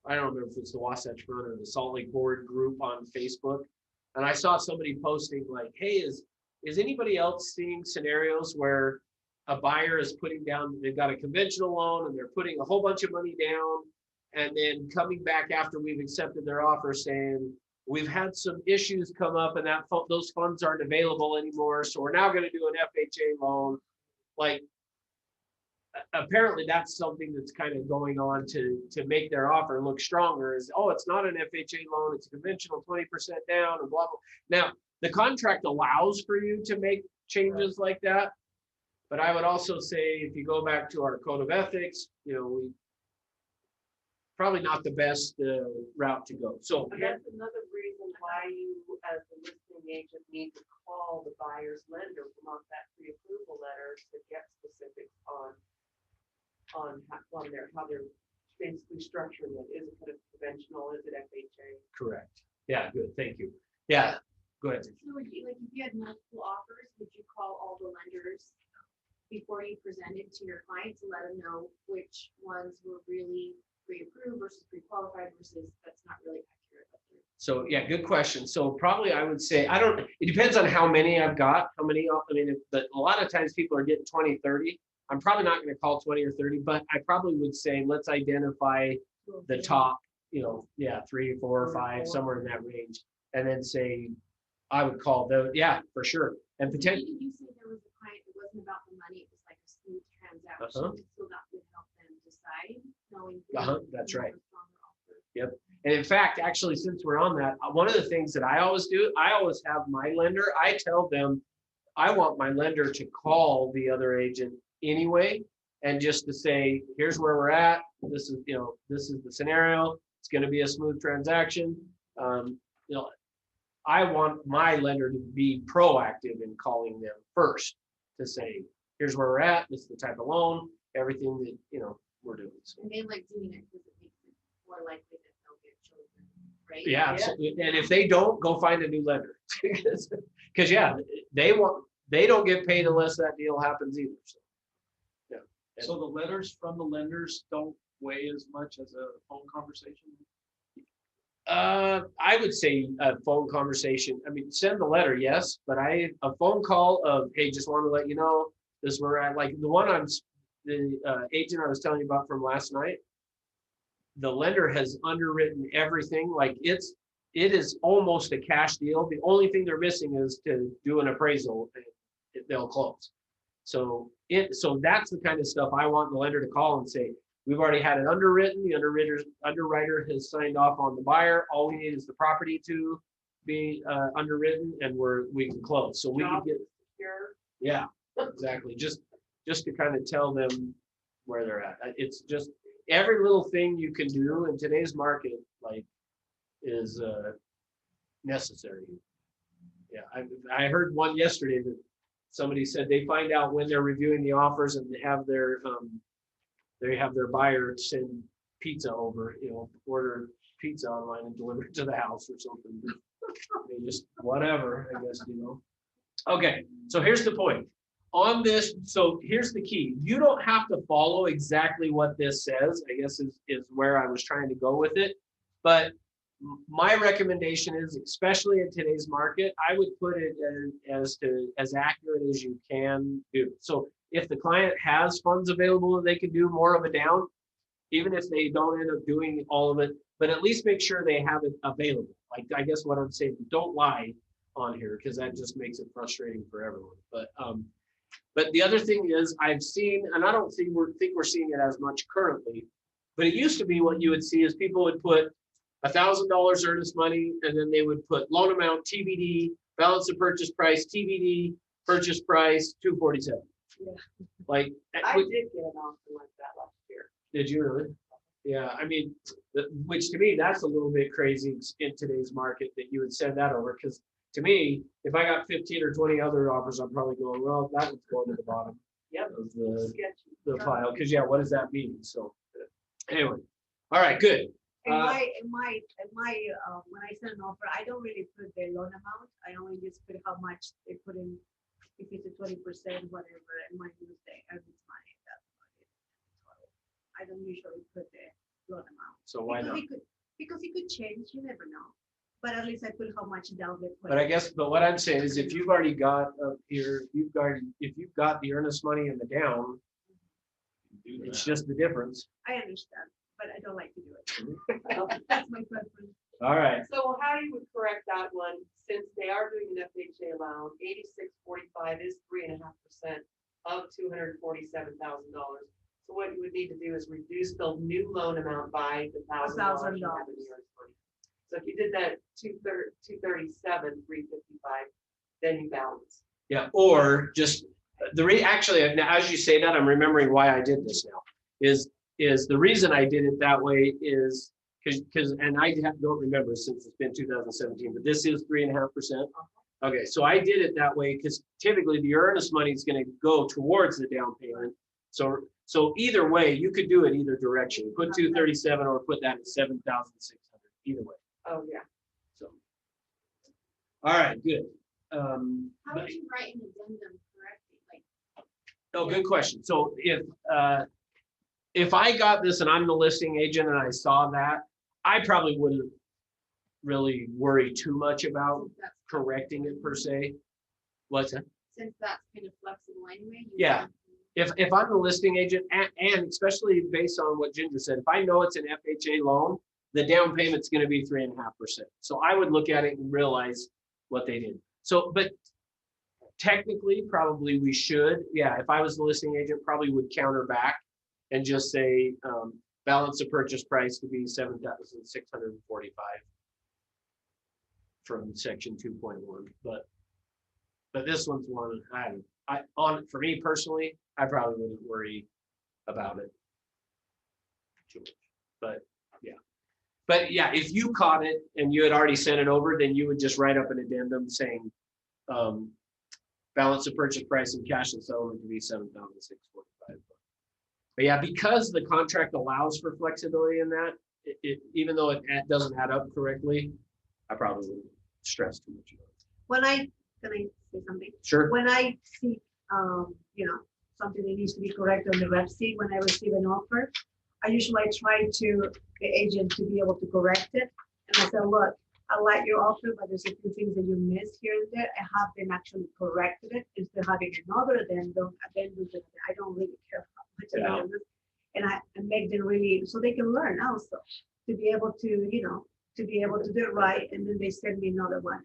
G: I don't remember if it's the Wasatch Front or the Salt Lake Board group on Facebook. And I saw somebody posting like, hey, is anybody else seeing scenarios where a buyer is putting down, they've got a conventional loan and they're putting a whole bunch of money down and then coming back after we've accepted their offer saying, we've had some issues come up and those funds aren't available anymore. So we're now going to do an FHA loan. Like, apparently that's something that's kind of going on to make their offer look stronger is, oh, it's not an FHA loan, it's a conventional 20% down and blah, blah. Now, the contract allows for you to make changes like that, But I would also say, if you go back to our code of ethics, we probably not the best route to go. So
E: And that's another reason why you, as the listing agent, need to call the buyer's lender from off that pre-approval letter to get specifics on how they're basically structuring it. Is it kind of conventional? Is it FHA?
G: correct. Yeah, good. Thank you. Yeah, go ahead.
H: So would you, like, if you had multiple offers, would you call all the lenders before you presented to your client to let them know which ones were really pre-approved versus pre-qualified versus that's not really accurate?
G: So yeah, good question. So probably I would say, it depends on how many I've got, but a lot of times people are getting 20, 30. I'm probably not going to call 20 or 30, but I probably would say, let's identify the top, 3, 4, 5, somewhere in that range. And then say, I would call those, yeah, for sure. And potentially.
H: You say there was a client, it wasn't about the money, it was like a smooth transaction, so that would help them decide, knowing.
G: That's right. Yep. And in fact, actually, since we're on that, one of the things that I always do, I always have my lender, I tell them, I want my lender to call the other agent anyway, and just to say, here's where we're at. This is the scenario. It's going to be a smooth transaction. I want my lender to be proactive in calling them first to say, here's where we're at. This is the type of loan, everything that, we're doing. So.
H: And they like doing it because it makes it more likely that they'll get chosen, right?
G: Yeah, absolutely. And if they don't, go find a new lender. Because they don't get paid unless that deal happens either. So, yeah.
D: So the letters from the lenders don't weigh as much as a phone conversation?
G: I would say a phone conversation. I mean, send the letter, yes, but a phone call of, hey, just want to let you know this is where I like the agent I was telling you about from last night. The lender has underwritten everything. Like it is almost a cash deal. The only thing they're missing is to do an appraisal. And they'll close. So that's the kind of stuff I want the lender to call and say, we've already had it underwritten. The underwriter has signed off on the buyer. All we need is the property to be underwritten, and we can close. So we can get
E: Secure.
G: Yeah, exactly. Just to kind of tell them where they're at. It's just every little thing you can do in today's market, like, is necessary. Yeah, I heard one yesterday that somebody said they find out when they're reviewing the offers and they have their buyer send pizza over, order pizza online and deliver it to the house or something. They just whatever, I guess, Okay, so here's the point. On this, so here's the key. You don't have to follow exactly what this says, I guess is where I was trying to go with it. But my recommendation is, especially in today's market, I would put it as accurate as you can do. So if the client has funds available and they can do more of a down, even if they don't end up doing all of it, but at least make sure they have it available. Like, I guess what I'm saying, don't lie on here, because that just makes it frustrating for everyone. But the other thing is, I've seen, and I don't think we're seeing it as much currently, but it used to be what you would see is people would put $1,000 earnest money, and then they would put loan amount TBD, balance of purchase price TBD, purchase price 247.
E: Yeah.
G: Like
E: I did get an offer like that last year.
G: Did you really? Yeah, I mean, which to me, that's a little bit crazy in today's market that you would send that over, because to me, if I got 15 or 20 other offers, I'm probably going, well, that one's going to the bottom
E: Yep.
G: of the
E: Sketchy.
G: pile, because yeah, what does that mean? So anyway, all right, good.
C: In my when I send an offer, I don't really put the loan amount. I only just put how much they put in, if it's a 20%, whatever, and my use the average money. That's about it. So I don't usually put the loan amount.
G: So why not?
C: Because it could change. You never know. But at least I put how much down they put.
G: But what I'm saying is, if you've already got if you've got the earnest money in the down, it's just the difference.
C: I understand, but I don't like to do it. That's my preference.
G: All right.
E: So how you would correct that one, since they are doing an FHA loan, 8645 is 3.5% of $247,000. So what you would need to do is reduce the new loan amount by the $1,000. So if you did that 237, 355, then you balance.
G: Yeah, or just Actually, now, as you say that, I'm remembering why I did this now. Is the reason I did it that way is because, and don't remember since it's been 2017, but this is 3.5%. Okay, so I did it that way because typically the earnest money is going to go towards the down payment. So either way, you could do it either direction. Put 237 or put that at 7,600. Either way.
E: Oh, yeah.
G: So, all right, good.
H: How would you write an addendum correctly? Like,
G: Oh, good question. So if I got this and I'm the listing agent and I saw that, I probably wouldn't really worry too much about
H: since that's,
G: correcting it per se. What's that?
H: since that's kind of flexible anyway. you
G: Yeah.
H: want to-
G: If I'm the listing agent and especially based on what Ginger said, if I know it's an FHA loan, the down payment's going to be 3.5%. So I would look at it and realize what they did. So, but technically, probably we should. Yeah, if I was the listing agent, probably would counter back and just say balance of purchase price to be 7,645 from section 2.1. But this one's one for me personally, I probably wouldn't worry about it too much. But yeah, if you caught it and you had already sent it over, then you would just write up an addendum saying balance of purchase price and cash and settlement to be 7,645. But yeah, because the contract allows for flexibility in that, even though it doesn't add up correctly, I probably wouldn't stress too much about it.
C: Can I say something?
G: Sure.
C: When I see, something that needs to be correct on the REPC, when I receive an offer, I usually try to the agent to be able to correct it. And I said, look, I like your offer, but there's a few things that you missed here and there. I have them actually corrected it instead of having another addendum that I don't really care about. And I make them really, so they can learn also to be able to, to be able to do it right. And then they send me another one.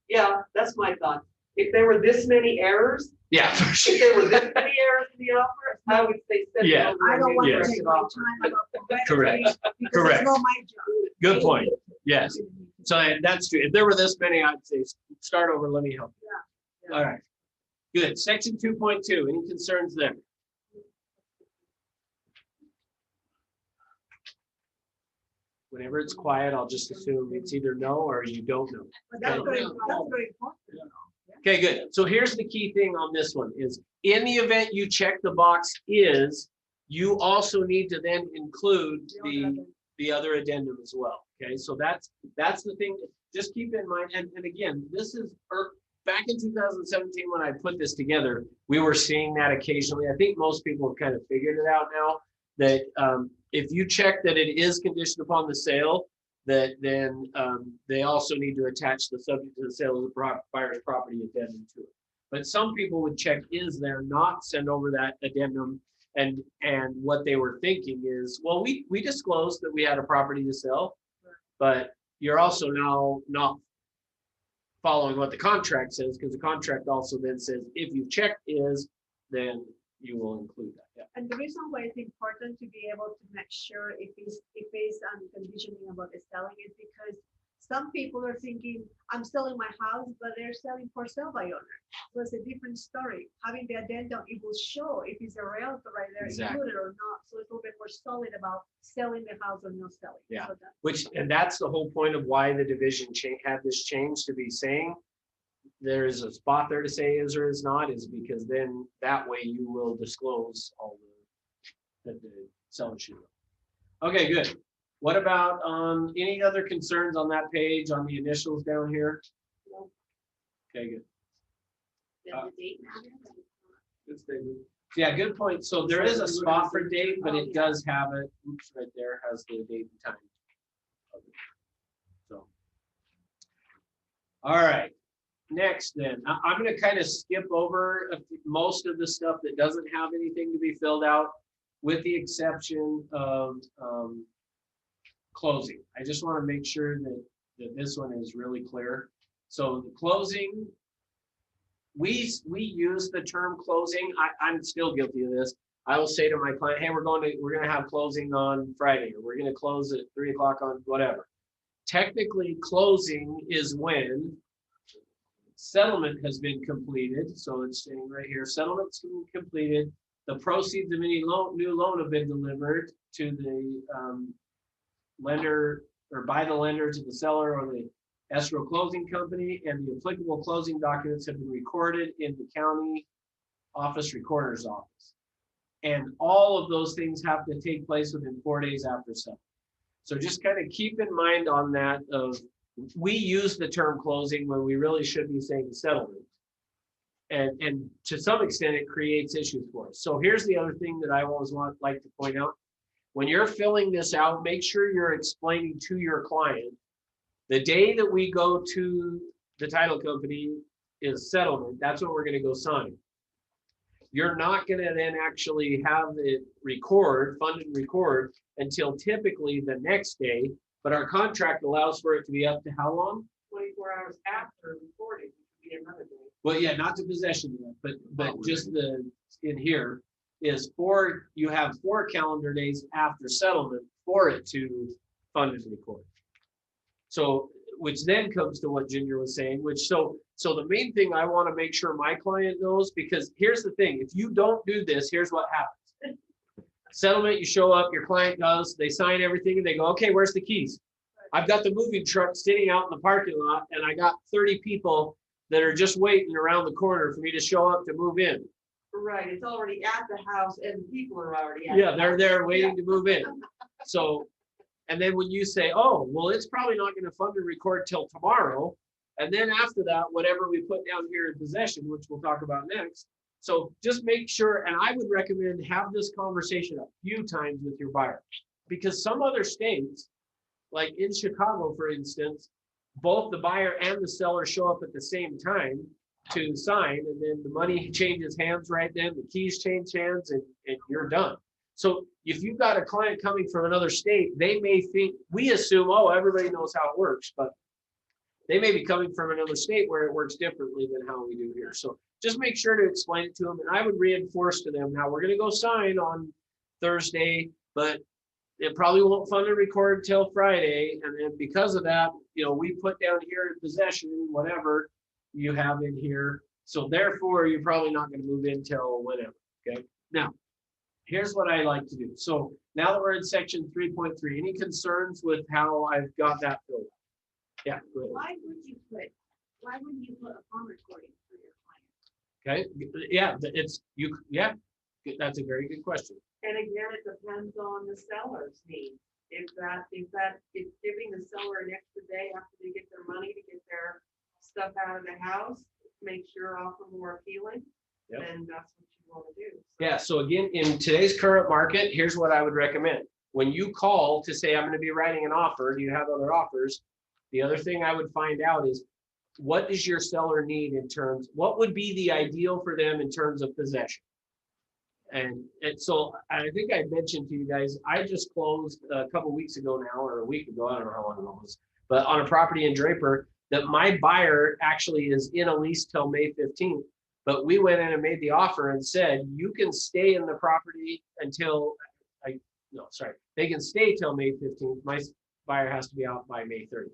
E: Yeah, that's my thought. If there were this many errors,
G: Yeah, for sure.
E: if there were this many errors in the offer, I would say send it
G: Yeah.
E: over
C: I don't want
G: Yes.
C: to take my time about
G: Correct.
C: because
G: Correct.
C: it's not my job.
G: Good point. Yes. So that's true. If there were this many, I'd say start over. Let me help.
C: Yeah.
G: All right. Good. Section 2.2. Any concerns there? Whenever it's quiet, I'll just assume it's either no or you don't know.
C: But that's very important.
G: Okay, good. So here's the key thing on this one is in the event you check the box is, you also need to then include the other addendum as well. Okay, so that's the thing. Just keep in mind, and again, this is back in 2017 when I put this together, we were seeing that occasionally. I think most people have kind of figured it out now that if you check that it is conditioned upon the sale, that then they also need to attach the subject to the sale of the buyer's property addendum to it. But some people would check is there, not send over that addendum, and what they were thinking is, well, we disclosed that we had a property to sell, but you're also now not following what the contract says, because the contract also then says if you check is, then you will include that. Yeah.
C: And the reason why it's important to be able to make sure if it's conditioning about the selling is because some people are thinking, I'm selling my house, but they're selling for sale by owner. So it's a different story. Having the addendum, it will show if it's a realtor right there
G: Exactly.
C: included or not. So it's a little bit more solid about selling the house or not selling.
G: Yeah.
C: So
G: And that's the whole point of why the division had this change to be saying there is a spot there to say is or is not, is because then that way you will disclose all the seller should know. Okay, good. What about any other concerns on that page on the initials down here?
H: No.
G: Okay, good.
H: Does the date matter?
G: Good statement. Yeah, good point. So there is a spot for date, but it does have it. Oops, right there has the date and time. So, all right. Next, then I'm going to kind of skip over most of the stuff that doesn't have anything to be filled out, with the exception of closing. I just want to make sure that this one is really clear. So the closing. We use the term closing. I'm still guilty of this. I will say to my client, hey, we're going to have closing on Friday, or we're going to close at 3 o'clock on whatever. Technically, closing is when settlement has been completed, so it's saying right here, settlement's been completed. The proceeds of any new loan have been delivered to the lender or by the lender to the seller or the escrow closing company, and the applicable closing documents have been recorded in the county office recorder's office. And all of those things have to take place within 4 days after settlement. So just kind of keep in mind on that of, we use the term closing when we really should be saying settlement. And to some extent, it creates issues for us. So here's the other thing that I always like to point out. When you're filling this out, make sure you're explaining to your client, the day that we go to the title company is settlement. That's when we're going to go sign. You're not going to then actually have it fund and record until typically the next day. But our contract allows for it to be up to how long?
E: 24 hours after recording, which would be another day.
G: Well, yeah, not to possession yet, but just in here is you have 4 calendar days after settlement for it to fund and record. So, which then comes to what Ginger was saying, so the main thing I want to make sure my client knows, because here's the thing, if you don't do this, here's what happens. Settlement, you show up, your client does, they sign everything and they go, okay, where's the keys? I've got the moving truck sitting out in the parking lot and I got 30 people that are just waiting around the corner for me to show up to move in.
E: Right, it's already at the house and people are already at.
G: Yeah, they're there waiting to move in. So, and then when you say, oh, well, it's probably not going to fund and record till tomorrow. And then after that, whatever we put down here in possession, which we'll talk about next. So just make sure, and I would recommend have this conversation a few times with your buyer, because some other states, like in Chicago, for instance, both the buyer and the seller show up at the same time to sign, and then the money changes hands right then, the keys change hands, and you're done. So if you've got a client coming from another state, they may think, we assume, oh, everybody knows how it works, but they may be coming from another state where it works differently than how we do here. So just make sure to explain it to them. And I would reinforce to them, now we're going to go sign on Thursday, but it probably won't fund and record till Friday. And then because of that, we put down here in possession, whatever you have in here. So therefore, you're probably not going to move in till whenever. Okay. Now, here's what I like to do. So now that we're in section 3.3, any concerns with how I've got that filled out? Yeah, go ahead.
H: Why wouldn't you put a phone recording for your client?
G: Okay, yeah, that's a very good question.
E: And again, it depends on the seller's needs. If giving the seller an extra day after they get their money to get their stuff out of the house makes your offer more appealing,
G: Yep.
E: then that's what you want to do. So
G: Yeah, so again, in today's current market, here's what I would recommend. When you call to say, I'm going to be writing an offer, do you have other offers? The other thing I would find out is, what does your seller need what would be the ideal for them in terms of possession? And so I think I mentioned to you guys, I just closed a couple weeks ago now, or a week ago, I don't know how long it was, but on a property in Draper that my buyer actually is in a lease till May 15th. But we went in and made the offer and said, you can stay in the property until, they can stay till May 15th. My buyer has to be out by May 30th.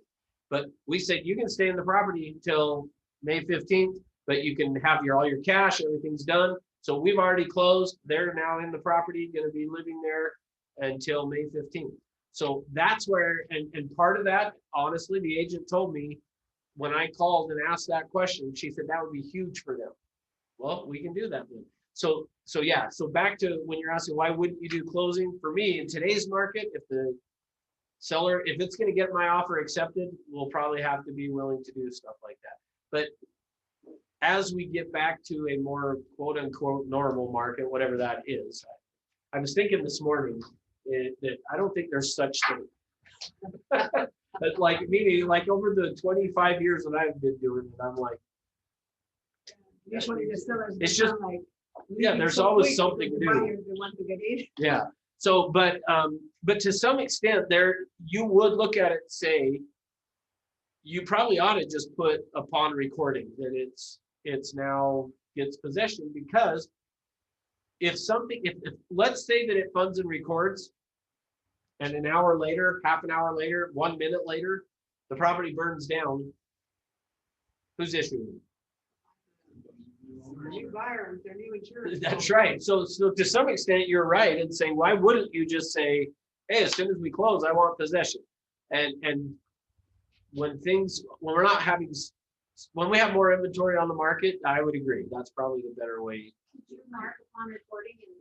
G: But we said, you can stay in the property till May 15th, but you can have all your cash, everything's done. So we've already closed. They're now in the property, going to be living there until May 15th. So that's where, and part of that, honestly, the agent told me when I called and asked that question, she said that would be huge for them. Well, we can do that then. So yeah, so back to when you're asking, why wouldn't you do closing? For me, in today's market, if the seller, if it's going to get my offer accepted, we'll probably have to be willing to do stuff like that. But as we get back to a more quote unquote normal market, whatever that is, I was thinking this morning that I don't think there's such thing. But meaning over the 25 years that I've been doing it, I'm like,
C: Usually the sellers
G: It's
C: become
G: just-
C: like,
G: yeah,
C: leaving
G: there's
C: so
G: always
C: quick
G: something
C: because
G: to
C: the
G: do.
C: buyers, they want to get in.
G: yeah. So, but to some extent you would look at it and say, you probably ought to just put upon recording that it's now gets possession, because if let's say that it funds and records and an hour later, half an hour later, 1 minute later, the property burns down, who's issuing?
E: The new buyer with their new insurance.
G: That's right. So to some extent, you're right in saying, why wouldn't you just say, hey, as soon as we close, I want possession. And when we're not having, when we have more inventory on the market, I would agree. That's probably the better way.
H: Could you mark upon recording and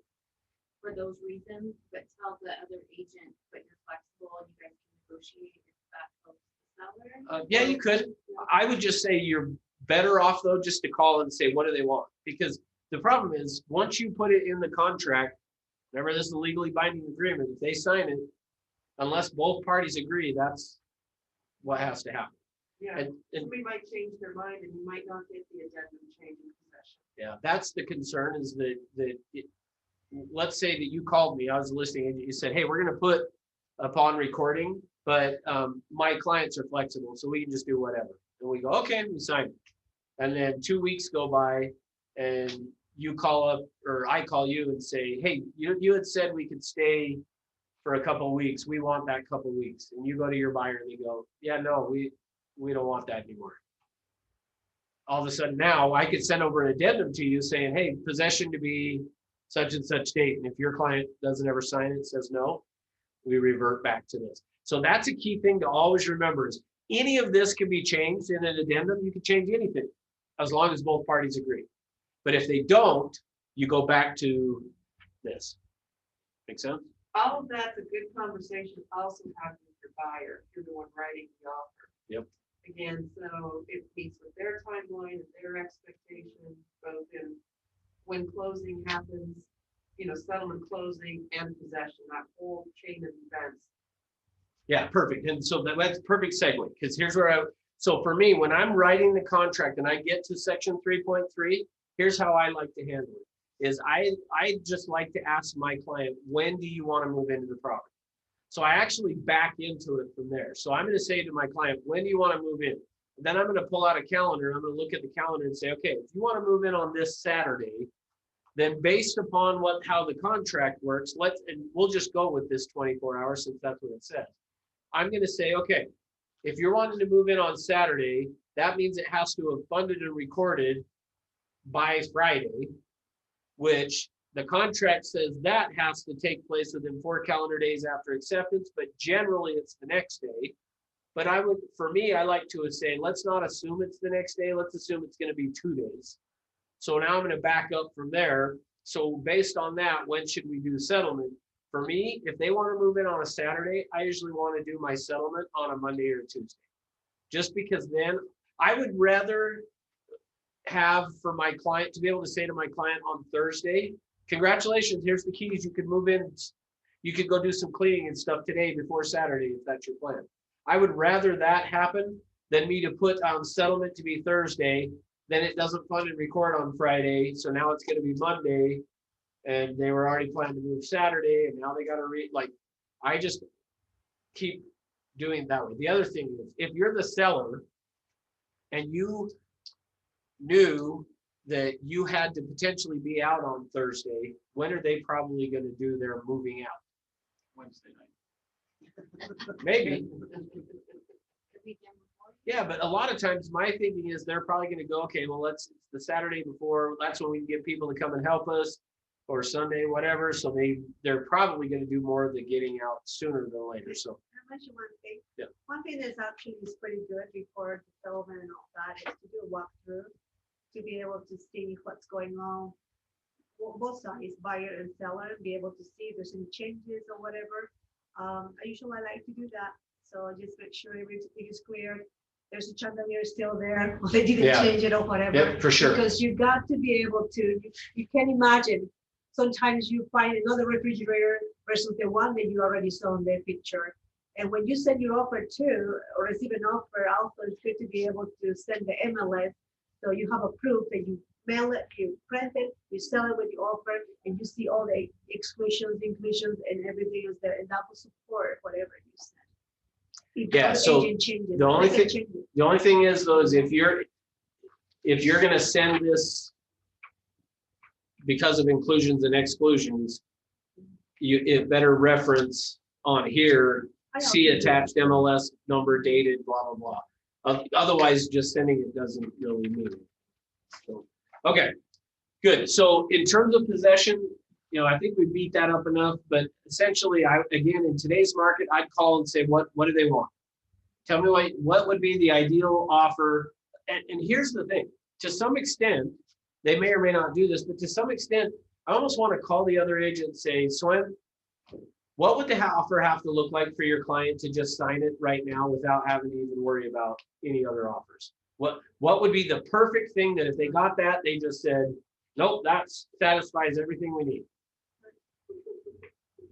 H: for those reasons, but tell the other agent, but you're flexible and you guys can negotiate if that helps the seller?
G: Yeah, you could. I would just say you're better off though, just to call and say, what do they want? Because the problem is, once you put it in the contract, remember this is a legally binding agreement, if they sign it, unless both parties agree, that's what has to happen.
E: Yeah,
G: And
E: somebody might change their mind and you might not get the addendum change in possession.
G: yeah, that's the concern is let's say that you called me, I was a listing agent, you said, hey, we're gonna put upon recording, but my clients are flexible, so we can just do whatever. And we go, okay, we sign it. And then 2 weeks go by and you call up, or I call you and say, hey, you had said we could stay for a couple of weeks. We want that couple of weeks. And you go to your buyer and they go, yeah, no, we don't want that anymore. All of a sudden now I could send over an addendum to you saying, hey, possession to be such and such date. And if your client doesn't ever sign it, says no, we revert back to this. So that's a key thing to always remember is any of this can be changed in an addendum. You can change anything as long as both parties agree. But if they don't, you go back to this. Make sense?
E: All of that's a good conversation also have with your buyer, if you're the one writing the offer.
G: Yep.
E: Again, so it meets with their timeline and their expectations, both in when closing happens, settlement, closing, and possession, that whole chain of events.
G: Yeah, perfect. And so that's perfect segue, because here's where so for me, when I'm writing the contract and I get to section 3.3, here's how I like to handle it, is I just like to ask my client, when do you want to move into the property? So I actually back into it from there. So I'm going to say to my client, when do you want to move in? And then I'm going to pull out a calendar. I'm going to look at the calendar and say, okay, if you want to move in on this Saturday, then based upon how the contract works, and we'll just go with this 24 hours since that's what it says. I'm going to say, okay, if you're wanting to move in on Saturday, that means it has to have funded and recorded by Friday, which the contract says that has to take place within 4 calendar days after acceptance, but generally it's the next day. But for me, I like to say, let's not assume it's the next day. Let's assume it's going to be 2 days. So now I'm going to back up from there. So based on that, when should we do settlement? For me, if they want to move in on a Saturday, I usually want to do my settlement on a Monday or Tuesday. Just because then I would rather have for my client to be able to say to my client on Thursday, congratulations, here's the keys, you could move in. You could go do some cleaning and stuff today before Saturday if that's your plan. I would rather that happen than me to put on settlement to be Thursday, then it doesn't fund and record on Friday. So now it's going to be Monday and they were already planning to move Saturday and now they got to I just keep doing it that way. The other thing is if you're the seller and you knew that you had to potentially be out on Thursday, when are they probably going to do their moving out?
D: Wednesday night.
G: Maybe.
H: The weekend before?
G: Yeah, but a lot of times my thinking is they're probably going to go, okay, well, it's the Saturday before, that's when we can get people to come and help us, or Sunday, whatever. So they're probably going to do more of the getting out sooner than later. So
C: Can I mention one thing?
G: Yeah.
C: One thing that's actually is pretty good before the settlement and all that is to do a walkthrough, to be able to see what's going on, both sides, buyer and seller, be able to see if there's any changes or whatever. I usually like to do that. So just make sure everything is clear. There's a chandelier still there. They didn't
G: Yeah.
C: change it or whatever.
G: yeah, for sure.
C: Because you got to be able to, you can imagine, sometimes you find another refrigerator versus the one that you already saw in the picture. And when you send your offer to, or receive an offer, also it's good to be able to send the MLS. So you have a proof that you mail it, you print it, you sell it with your offer, and you see all the exclusions, inclusions, and everything is there, and that will support whatever you said. If the
G: Yeah,
C: other
G: so
C: agent changes,
G: the only
C: they can
G: thing-
C: change it.
G: The only thing is though, is if you're going to send this because of inclusions and exclusions, it better reference on here,
C: I know.
G: see attached MLS number dated, blah, blah, blah. Otherwise, just sending it doesn't really mean it. So, okay, Good. So in terms of possession, you know, I think we beat that up enough, but essentially again, in today's market, I'd call and say, what do they want? Tell me what would be the ideal offer? And here's the thing, to some extent, they may or may not do this, but to some extent, I almost want to call the other agent and say, Swin, what would the offer have to look like for your client to just sign it right now without having to even worry about any other offers? What would be the perfect thing that if they got that, they just said, nope, that satisfies everything we need?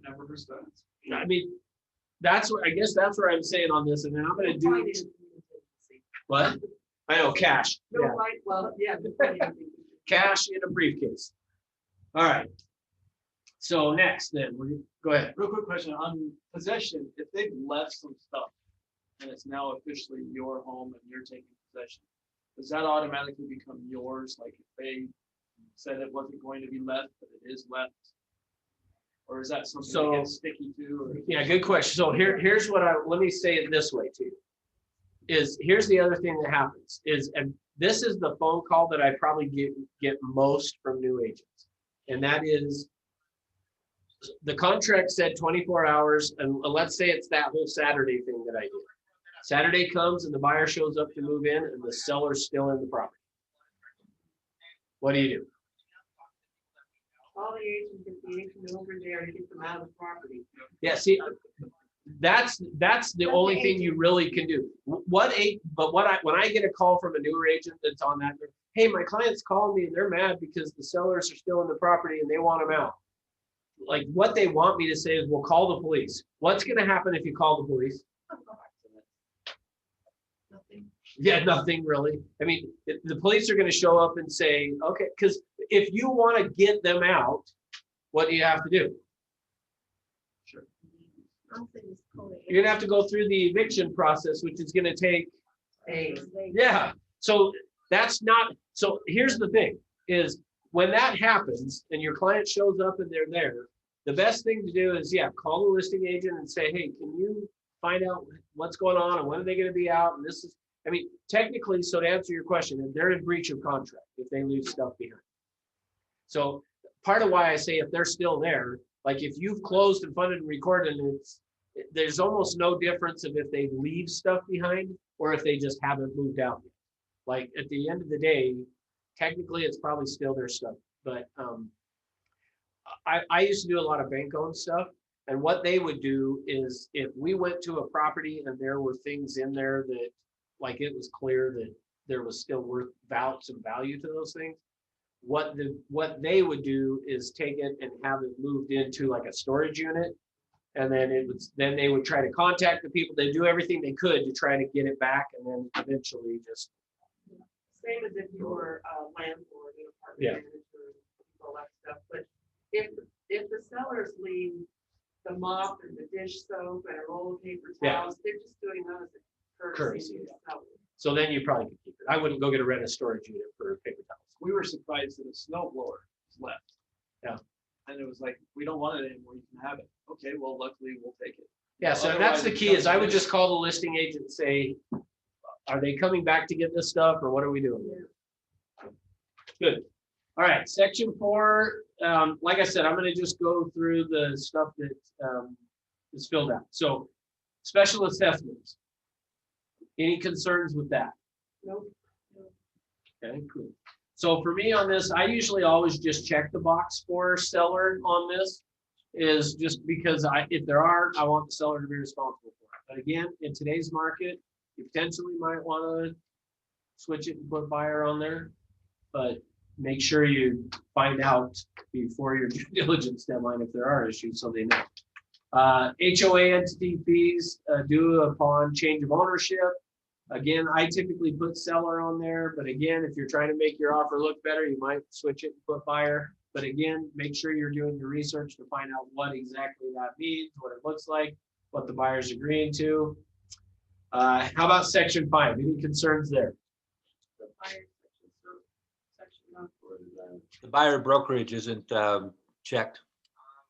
D: Never responds.
G: I mean, I guess that's where I'm saying on this, and then I'm gonna do what? I know, cash.
E: No,
G: Yeah,
E: right, well, yeah.
G: cash in a briefcase. All right. So next, then go ahead.
D: Real quick question on possession. If they've left some stuff and it's now officially your home and you're taking possession, does that automatically become yours? Like if they said it wasn't going to be left, but it is left? Or is that something that gets sticky to? Or?
G: Yeah, good question. So here's what let me say it this way to you. Here's the other thing that happens and this is the phone call that I probably get most from new agents. And that is, the contract said 24 hours, and let's say it's that whole Saturday thing that I did. Saturday comes and the buyer shows up to move in and the seller's still in the property. What do you do?
E: All the agents, get the agent over there to get them out of the property.
G: Yeah, see, that's the only thing you really can do. When I get a call from a newer agent that's on that, hey, my client's calling me and they're mad because the sellers are still in the property and they want them out. Like what they want me to say is, we'll call the police. What's going to happen if you call the police?
E: Nothing.
G: Yeah, nothing really. I mean, the police are going to show up and say, okay, because if you want to get them out, what do you have to do?
D: Sure.
G: You're going to have to go through the eviction process, which is going to take, yeah. So that's not, so here's the thing is when that happens and your client shows up and they're there, the best thing to do is, call the listing agent and say, hey, can you find out what's going on and when are they going to be out? And this is, I mean, technically, so to answer your question, they're in breach of contract if they leave stuff behind. So part of why I say if they're still there, like if you've closed and funded and recorded, there's almost no difference of if they leave stuff behind or if they just haven't moved out yet. Like at the end of the day, technically it's probably still their stuff. But I used to do a lot of bank-owned stuff. And what they would do is if we went to a property and there were things in there that, like it was clear that there was still worth some value to those things, what they would do is take it and have it moved into like a storage unit. And then they would try to contact the people. They do everything they could to try to get it back, and then eventually just.
E: Same as if you were a landlord, an apartment
G: Yeah.
E: manager, all that stuff. But if the sellers leave the mop and the dish soap and a roll of paper towels, they're just doing those as a courtesy to the seller.
G: So then you probably could keep it. I wouldn't go get a storage unit for paper towels.
D: We were surprised that a snow blower was left.
G: Yeah.
D: And it was like, we don't want it anymore. You can have it. Okay, well, luckily we'll take it.
G: Yeah, so that's the key is I would just call the listing agent and say, are they coming back to get this stuff or what are we doing? Good. All right, section 4. Like I said, I'm going to just go through the stuff that is filled out. So special assessments. Any concerns with that?
E: Nope.
G: Okay, cool. So for me on this, I usually always just check the box for seller on this, is just because if there are, I want the seller to be responsible for it. But again, in today's market, you potentially might want to switch it and put buyer on there, but make sure you find out before your due diligence deadline if there are issues so they know. HOA entity fees due upon change of ownership. Again, I typically put seller on there, but again, if you're trying to make your offer look better, you might switch it and put buyer. But again, make sure you're doing your research to find out what exactly that means, what it looks like, what the buyer's agreeing to. How about section 5? Any concerns there?
F: The buyer brokerage isn't checked.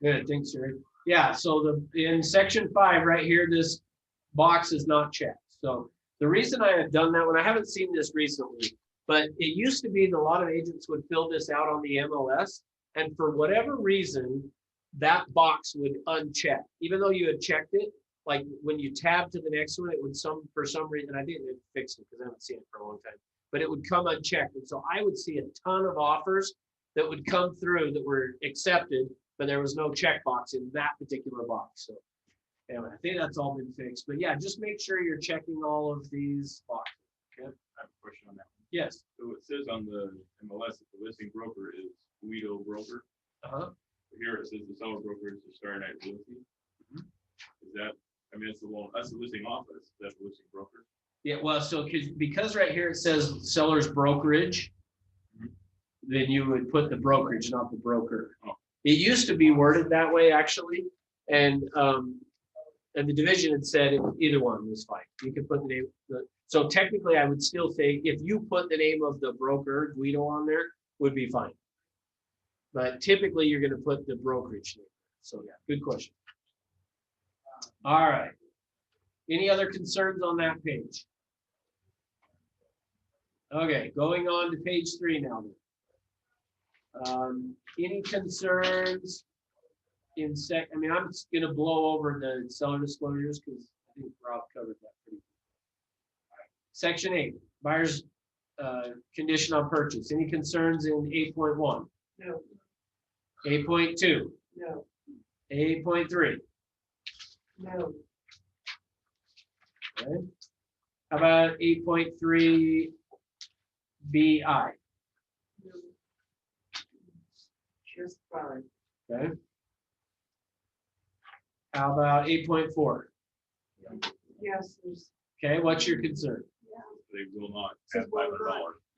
G: Good, thanks, Siri. Yeah, so in section 5 right here, this box is not checked. So the reason I have done that one, I haven't seen this recently, But it used to be that a lot of agents would fill this out on the MLS, and for whatever reason, that box would uncheck, even though you had checked it. Like when you tab to the next one, it would for some reason, I think they fixed it because I haven't seen it for a long time, but it would come unchecked. And so I would see a ton of offers that would come through that were accepted, but there was no checkbox in that particular box. So anyway, I think that's all been fixed. But yeah, just make sure you're checking all of these boxes.
I: I have a question on that one.
G: Yes.
I: So it says on the MLS that the listing broker is Guido Broker.
G: Uh-huh.
I: Here it says the seller broker is the Star Night Realty. Is that, I mean, that's the listing office, that's the listing broker.
G: Yeah, well, so because right here it says seller's brokerage, then you would put the brokerage, not the broker.
I: Oh.
G: It used to be worded that way, actually, and the division had said either one was fine. You could put the name. So technically, I would still say if you put the name of the broker Guido on there, would be fine. But typically, you're going to put the brokerage name. So yeah, good question. All right. Any other concerns on that page? Okay, going on to page 3 now. Any concerns in I mean, I'm just gonna blow over the seller disclosures because I think Rob covered that pretty good. Section 8, buyer's condition on purchase. Any concerns in 8.1?
E: No,
G: 8.2,
E: no,
G: 8.3.
E: no,
G: Okay. How about 8.3 BI?
E: no. Just fine.
G: Okay. How about 8.4?
E: Yes, there's.
G: Okay, what's your concern?
I: They will not have $500.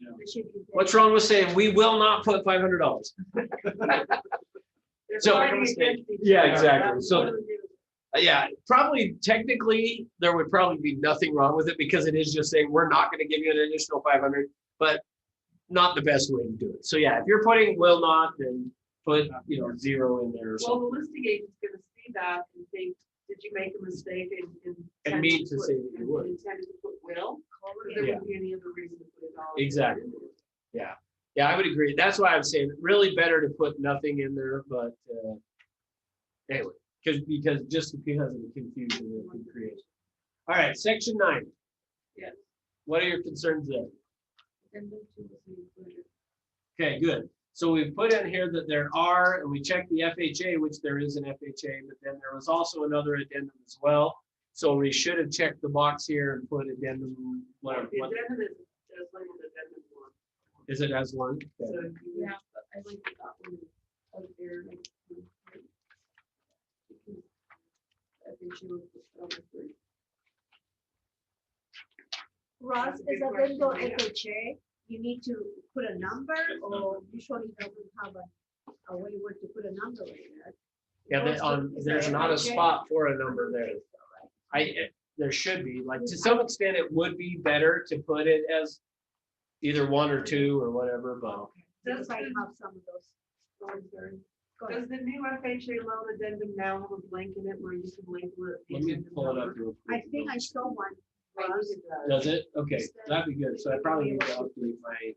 I: Yeah.
G: What's wrong with saying we will not put $500?
E: there's
G: So-
E: already against each
G: Yeah,
E: other.
G: exactly.
E: That's
G: So-
E: what it is.
G: Yeah, probably technically there would probably be nothing wrong with it because it is just saying we're not going to give you an additional 500, but not the best way to do it. So yeah, if you're putting will not, then put 0 in there or
E: Well,
G: something.
E: the listing agent's gonna see that and think, did you make a mistake in?
G: And mean to say that you would.
E: Intended to put will, because there
G: Yeah.
E: wouldn't be any other reason to put $1.
G: Exactly. Yeah, I would agree. That's why I'm saying really better to put nothing in there, but anyway, because of the confusion that we create. All right, section 9.
E: Yes.
G: What are your concerns there?
E: Addendum to this included.
G: Okay, good. So we put in here that there are, and we checked the FHA, which there is an FHA, but then there was also another addendum as well. So we should have checked the box here and put addendum, whatever.
E: The addendum is labeled addendum 1.
G: Is it as one? Okay.
E: So if you-
H: Yeah, but I like that one out there. Like, because I think she was over 3.
C: Ross,
E: That's a
C: is
E: good
C: a window
E: question, yeah.
C: FHA, you need to put a number or usually doesn't have a way where to put a number in it?
G: Yeah, there's not a spot for a number there. There should be, like, to some extent, it would be better to put it as either 1 or 2 or whatever, but
C: Because I have some of those. Go ahead.
E: Does the new FHA loan addendum now have a blank in it where you can label it? the
G: let me
E: addendum
G: pull it up
E: number?
G: real
C: I
G: quick.
C: think I saw one.
E: I think
C: Ross.
E: it does.
G: Does it? Okay, that'd be good. So I probably need to update my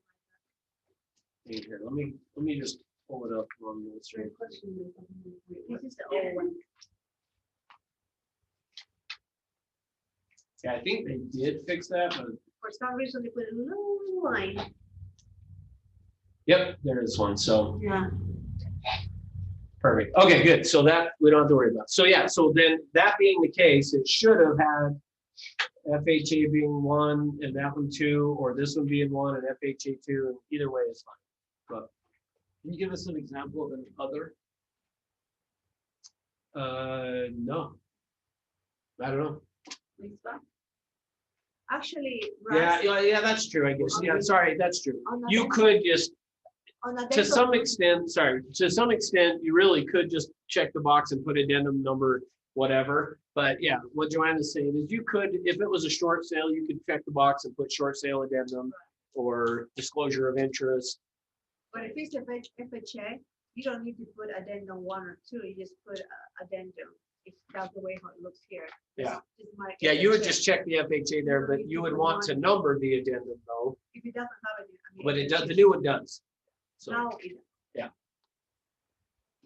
G: thing here. Let me just pull it up on this.
E: Your
G: right quick.
E: question is,
C: This is the old one.
G: Yeah, I think they did fix that, but
C: For some reason, they put a little line.
G: yep, there is one. So
C: Yeah.
G: perfect. Okay, good. So that we don't have to worry about. So yeah, so then that being the case, it should have had FHA being 1 and that one 2, or this one being 1 and FHA 2, and either way is fine. But
D: Can you give us an example of an other?
G: no. I don't know.
E: Lisa?
C: Actually,
G: Yeah,
C: Russ,
G: yeah, that's true, I guess. Yeah, sorry, that's true.
C: on the
G: You
C: dental-
G: could just,
C: on the
G: to
C: dental-
G: some extent, you really could just check the box and put addendum number, whatever. But yeah, what Joanna's saying is you could, if it was a short sale, you could check the box and put short sale addendum or disclosure of interest.
C: But if it's a FHA, you don't need to put addendum 1 or 2, you just put addendum. If that's the way how it looks here.
G: Yeah.
C: This is my
G: Yeah, you would
C: FHA.
G: just check the FHA there, but you would want to number the addendum though.
C: If it doesn't have
G: but it does, the new one does. So,
C: Now, it-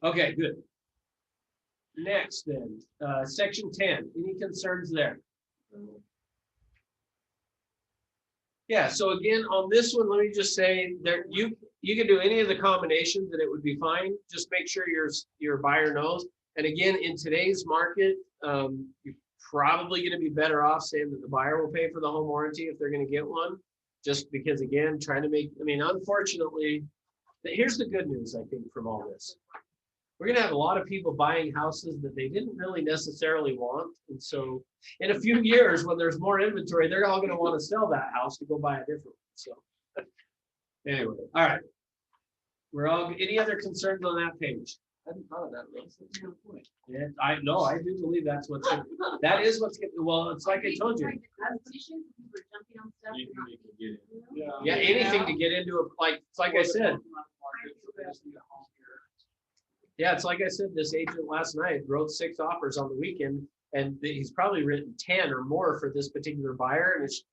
G: okay, good. Next then, section 10, any concerns there? Yeah, so again, on this one, let me just say there, you can do any of the combinations and it would be fine. Just make sure your buyer knows. And again, in today's market, you're probably gonna be better off saying that the buyer will pay for the home warranty if they're gonna get one. Just because again, trying to make, I mean, unfortunately, here's the good news, I think, from all this. We're gonna have a lot of people buying houses that they didn't really necessarily want. And so in a few years, when there's more inventory, they're all gonna wanna sell that house to go buy a different one, so. Anyway, all right. We're all, any other concerns on that page?
D: I hadn't thought of that, Russ. That's a good point.
G: Yeah, I know, I do believe that's what's, that is what's, well, it's like I told you.
H: Competition, people are jumping on stuff.
I: Anything
H: and not
I: they can get in.
H: thinking,
G: Yeah, anything to get into it, like, it's like I said. Yeah, it's like I said, this agent last night wrote 6 offers on the weekend, and he's probably written 10 or more for this particular buyer, and it's,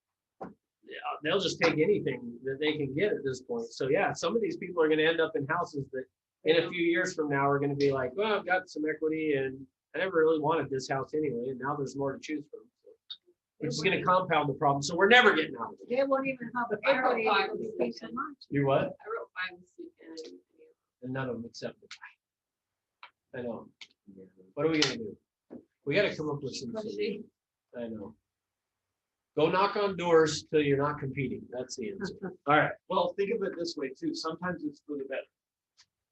G: they'll just take anything that they can get at this point. So yeah, some of these people are gonna end up in houses that in a few years from now are gonna be like, well, I've got some equity and I never really wanted this house anyway, and now there's more to choose from. Which is gonna compound the problem, so we're never getting out of it.
C: they won't even have a equity because they pay so much.
G: You what?
E: I wrote 5 this weekend.
G: And none of them accepted. I know. What are we gonna do? We gotta come up with some solution. I know. Go knock on doors till you're not competing. That's the answer. All right.
D: Well, think of it this way too. Sometimes it's for the better.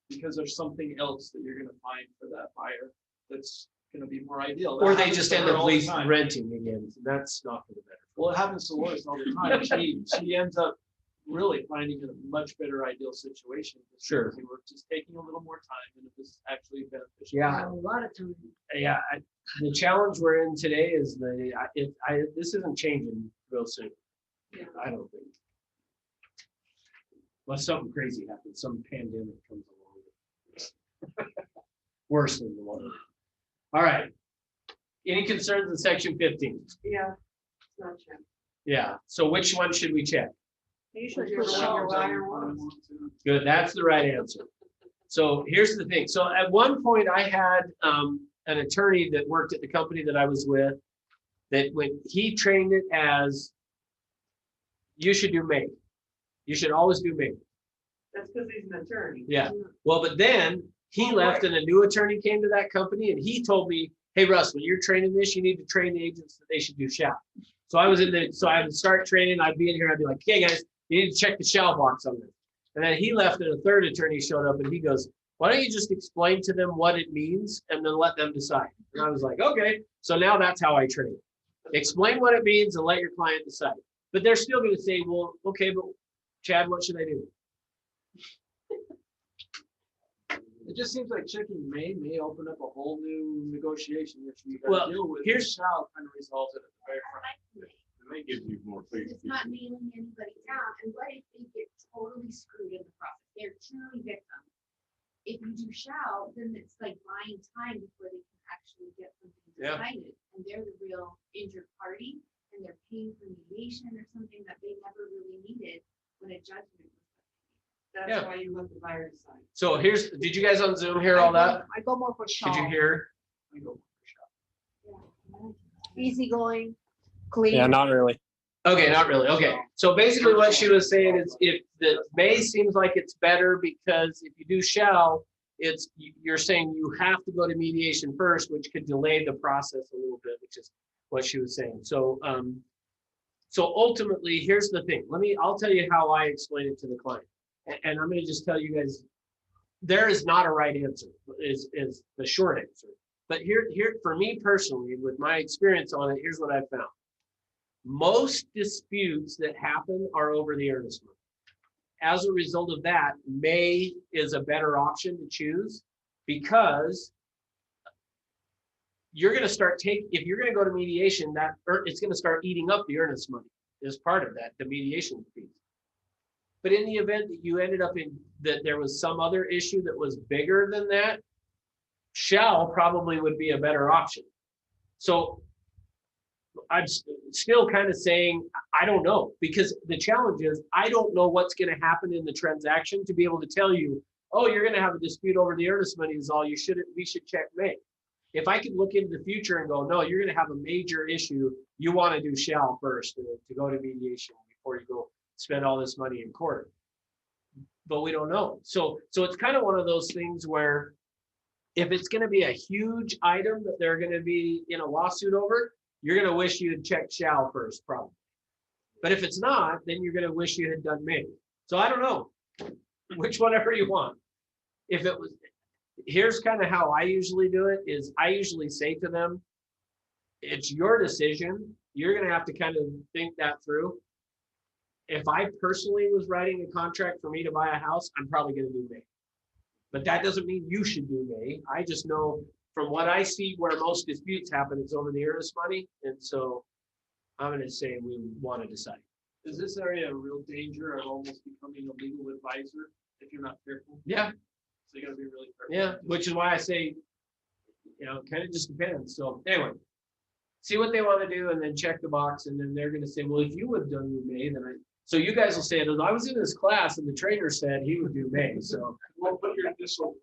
D: Because there's something else that you're gonna find for that buyer that's gonna be more ideal.
G: Or
D: That
G: they
D: happens
G: just
D: to
G: end
D: her
G: up
D: all the
G: leasing,
D: time.
G: renting again. That's not for the better.
D: Well, it happens to Lois all the time. She ends up really finding a much better ideal situation. just
G: Sure.
D: because they were just taking a little more time and it was actually beneficial.
G: Yeah.
C: A lot of times.
G: Yeah. The challenge we're in today is this isn't changing real soon.
E: Yeah.
G: I don't think. Unless something crazy happens, some pandemic comes along. Worse than the one. All right. Any concerns in section 15?
E: Yeah, it's not true.
G: Yeah. So which one should we check?
C: Usually
E: Whichever
C: just
E: one your
C: shower.
E: buyer wants.
G: Good. That's the right answer. So here's the thing. So at one point I had an attorney that worked at the company that I was with that when he trained it as you should do May. You should always do May.
E: That's because he's an attorney.
G: Yeah. Well, but then he left and a new attorney came to that company and he told me, hey, Russ, when you're training this, you need to train the agents that they should do shall. So I would start training. I'd be in here. I'd be like, hey guys, you need to check the shall box on this. And then he left and a third attorney showed up and he goes, why don't you just explain to them what it means and then let them decide? And I was like, okay. So now that's how I train. Explain what it means and let your client decide. But they're still going to say, well, okay, but Chad, what should I do?
D: It just seems like checking may open up a whole new negotiation issue you
G: Well,
D: gotta deal with.
G: here's-
D: Shall kind of resolves it at the very front.
I: It may give you more
H: Because
I: clear.
H: it's not nailing anybody down, and what if they get totally screwed in the process? They're truly victims. If you do shall, then it's like buying time before they can actually get something
G: Yeah.
H: decided. And they're the real injured party, and they're paying for mediation or something that they never really needed when a judgment was.
E: That's
G: Yeah.
E: why you let the buyer decide.
G: So did you guys on Zoom hear all that?
C: I go more for
G: Did
C: shop.
G: you hear?
D: I go,
C: Easygoing, clean.
J: Yeah, not really.
G: Okay, not really. Okay. So basically what she was saying is if the may seems like it's better because if you do shall, you're saying you have to go to mediation first, which could delay the process a little bit, which is what she was saying. So, so ultimately, here's the thing. I'll tell you how I explain it to the client. And I'm going to just tell you guys, there is not a right answer is the short answer. But here, for me personally, with my experience on it, here's what I've found. Most disputes that happen are over the earnest money. As a result of that, May is a better option to choose because you're going to start if you're going to go to mediation, it's going to start eating up the earnest money as part of that, the mediation fees. But in the event that you ended up that there was some other issue that was bigger than that, shall probably would be a better option. So still kind of saying, I don't know, because the challenge is, I don't know what's going to happen in the transaction to be able to tell you, oh, you're going to have a dispute over the earnest money is all we should check May. If I could look into the future and go, no, you're going to have a major issue, you want to do shall first to go to mediation before you go spend all this money in court. But we don't know. So it's kind of one of those things where if it's going to be a huge item that they're going to be in a lawsuit over, you're going to wish you had checked shall first, probably. But if it's not, then you're going to wish you had done may. So I don't know, which whatever you want. If it was, here's kind of how I usually do it is I usually say to them, it's your decision. You're going to have to kind of think that through. If I personally was writing a contract for me to buy a house, I'm probably going to do May. But that doesn't mean you should do May. I just know from what I see where most disputes happen, it's over the earnest money. And so I'm going to say we want to decide.
D: Is this area a real danger of almost becoming a legal advisor if you're not careful?
G: Yeah.
D: So you gotta be really careful.
G: Yeah, which is why I say, kind of just depends. So anyway, see what they want to do and then check the box. And then they're going to say, well, if you would have done May, then so you guys will say, I was in this class and the trainer said he would do May. So
D: We'll put your initial.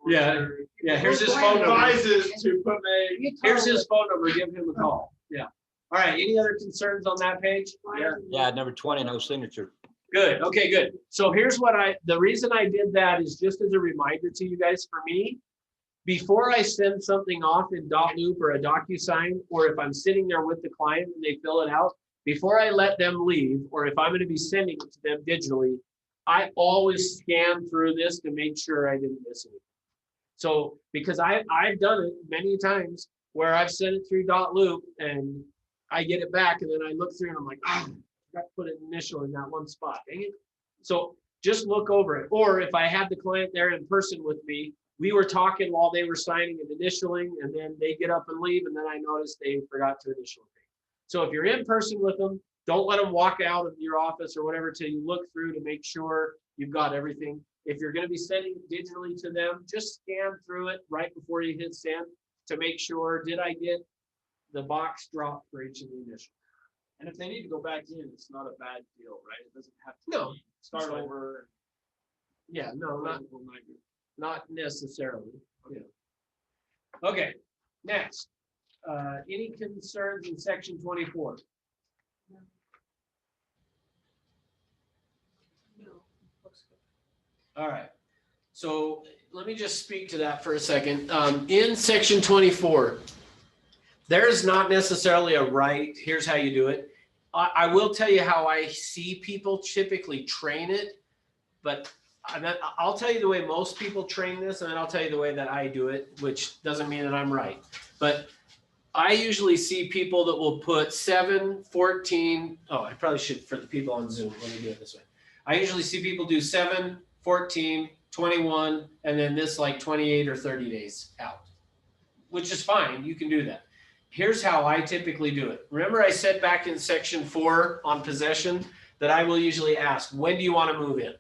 G: Yeah. Here's his phone number.
D: Advises to put May.
G: Here's his phone number. Give him a call. Yeah. All right. Any other concerns on that page? Yeah.
F: Yeah, number 20, no signature.
G: Good. Okay, good. So here's what the reason I did that is just as a reminder to you guys, for me, before I send something off in .loop or a DocuSign, or if I'm sitting there with the client and they fill it out, before I let them leave, or if I'm going to be sending it to them digitally, I always scan through this to make sure I didn't miss anything. So, because I've done it many times where I've sent it through .loop and I get it back and then I look through and I'm like, oh, I forgot to put an initial in that one spot, dang it. So just look over it. Or if I had the client there in person with me, we were talking while they were signing and initialing, and then they get up and leave, and then I noticed they forgot to initial. So if you're in person with them, don't let them walk out of your office or whatever till you look through to make sure you've got everything. If you're going to be sending digitally to them, just scan through it right before you hit send to make sure, did I get the box dropped for each of the initials?
D: And if they need to go back in, it's not a bad deal, right? It doesn't have to
G: No.
D: start over.
G: Yeah, no, not necessarily. Yeah. Okay, next. Any concerns in section 24? All right. So let me just speak to that for a second. In section 24, there's not necessarily a right, here's how you do it. I will tell you how I see people typically train it, but I'll tell you the way most people train this, and then I'll tell you the way that I do it, which doesn't mean that I'm right. But I usually see people that will put 7, 14. Oh, I probably should, for the people on Zoom, let me do it this way. I usually see people do 7, 14, 21, and then this like 28 or 30 days out, which is fine. You can do that. Here's how I typically do it. Remember I said back in section 4 on possession that I will usually ask, when do you want to move in?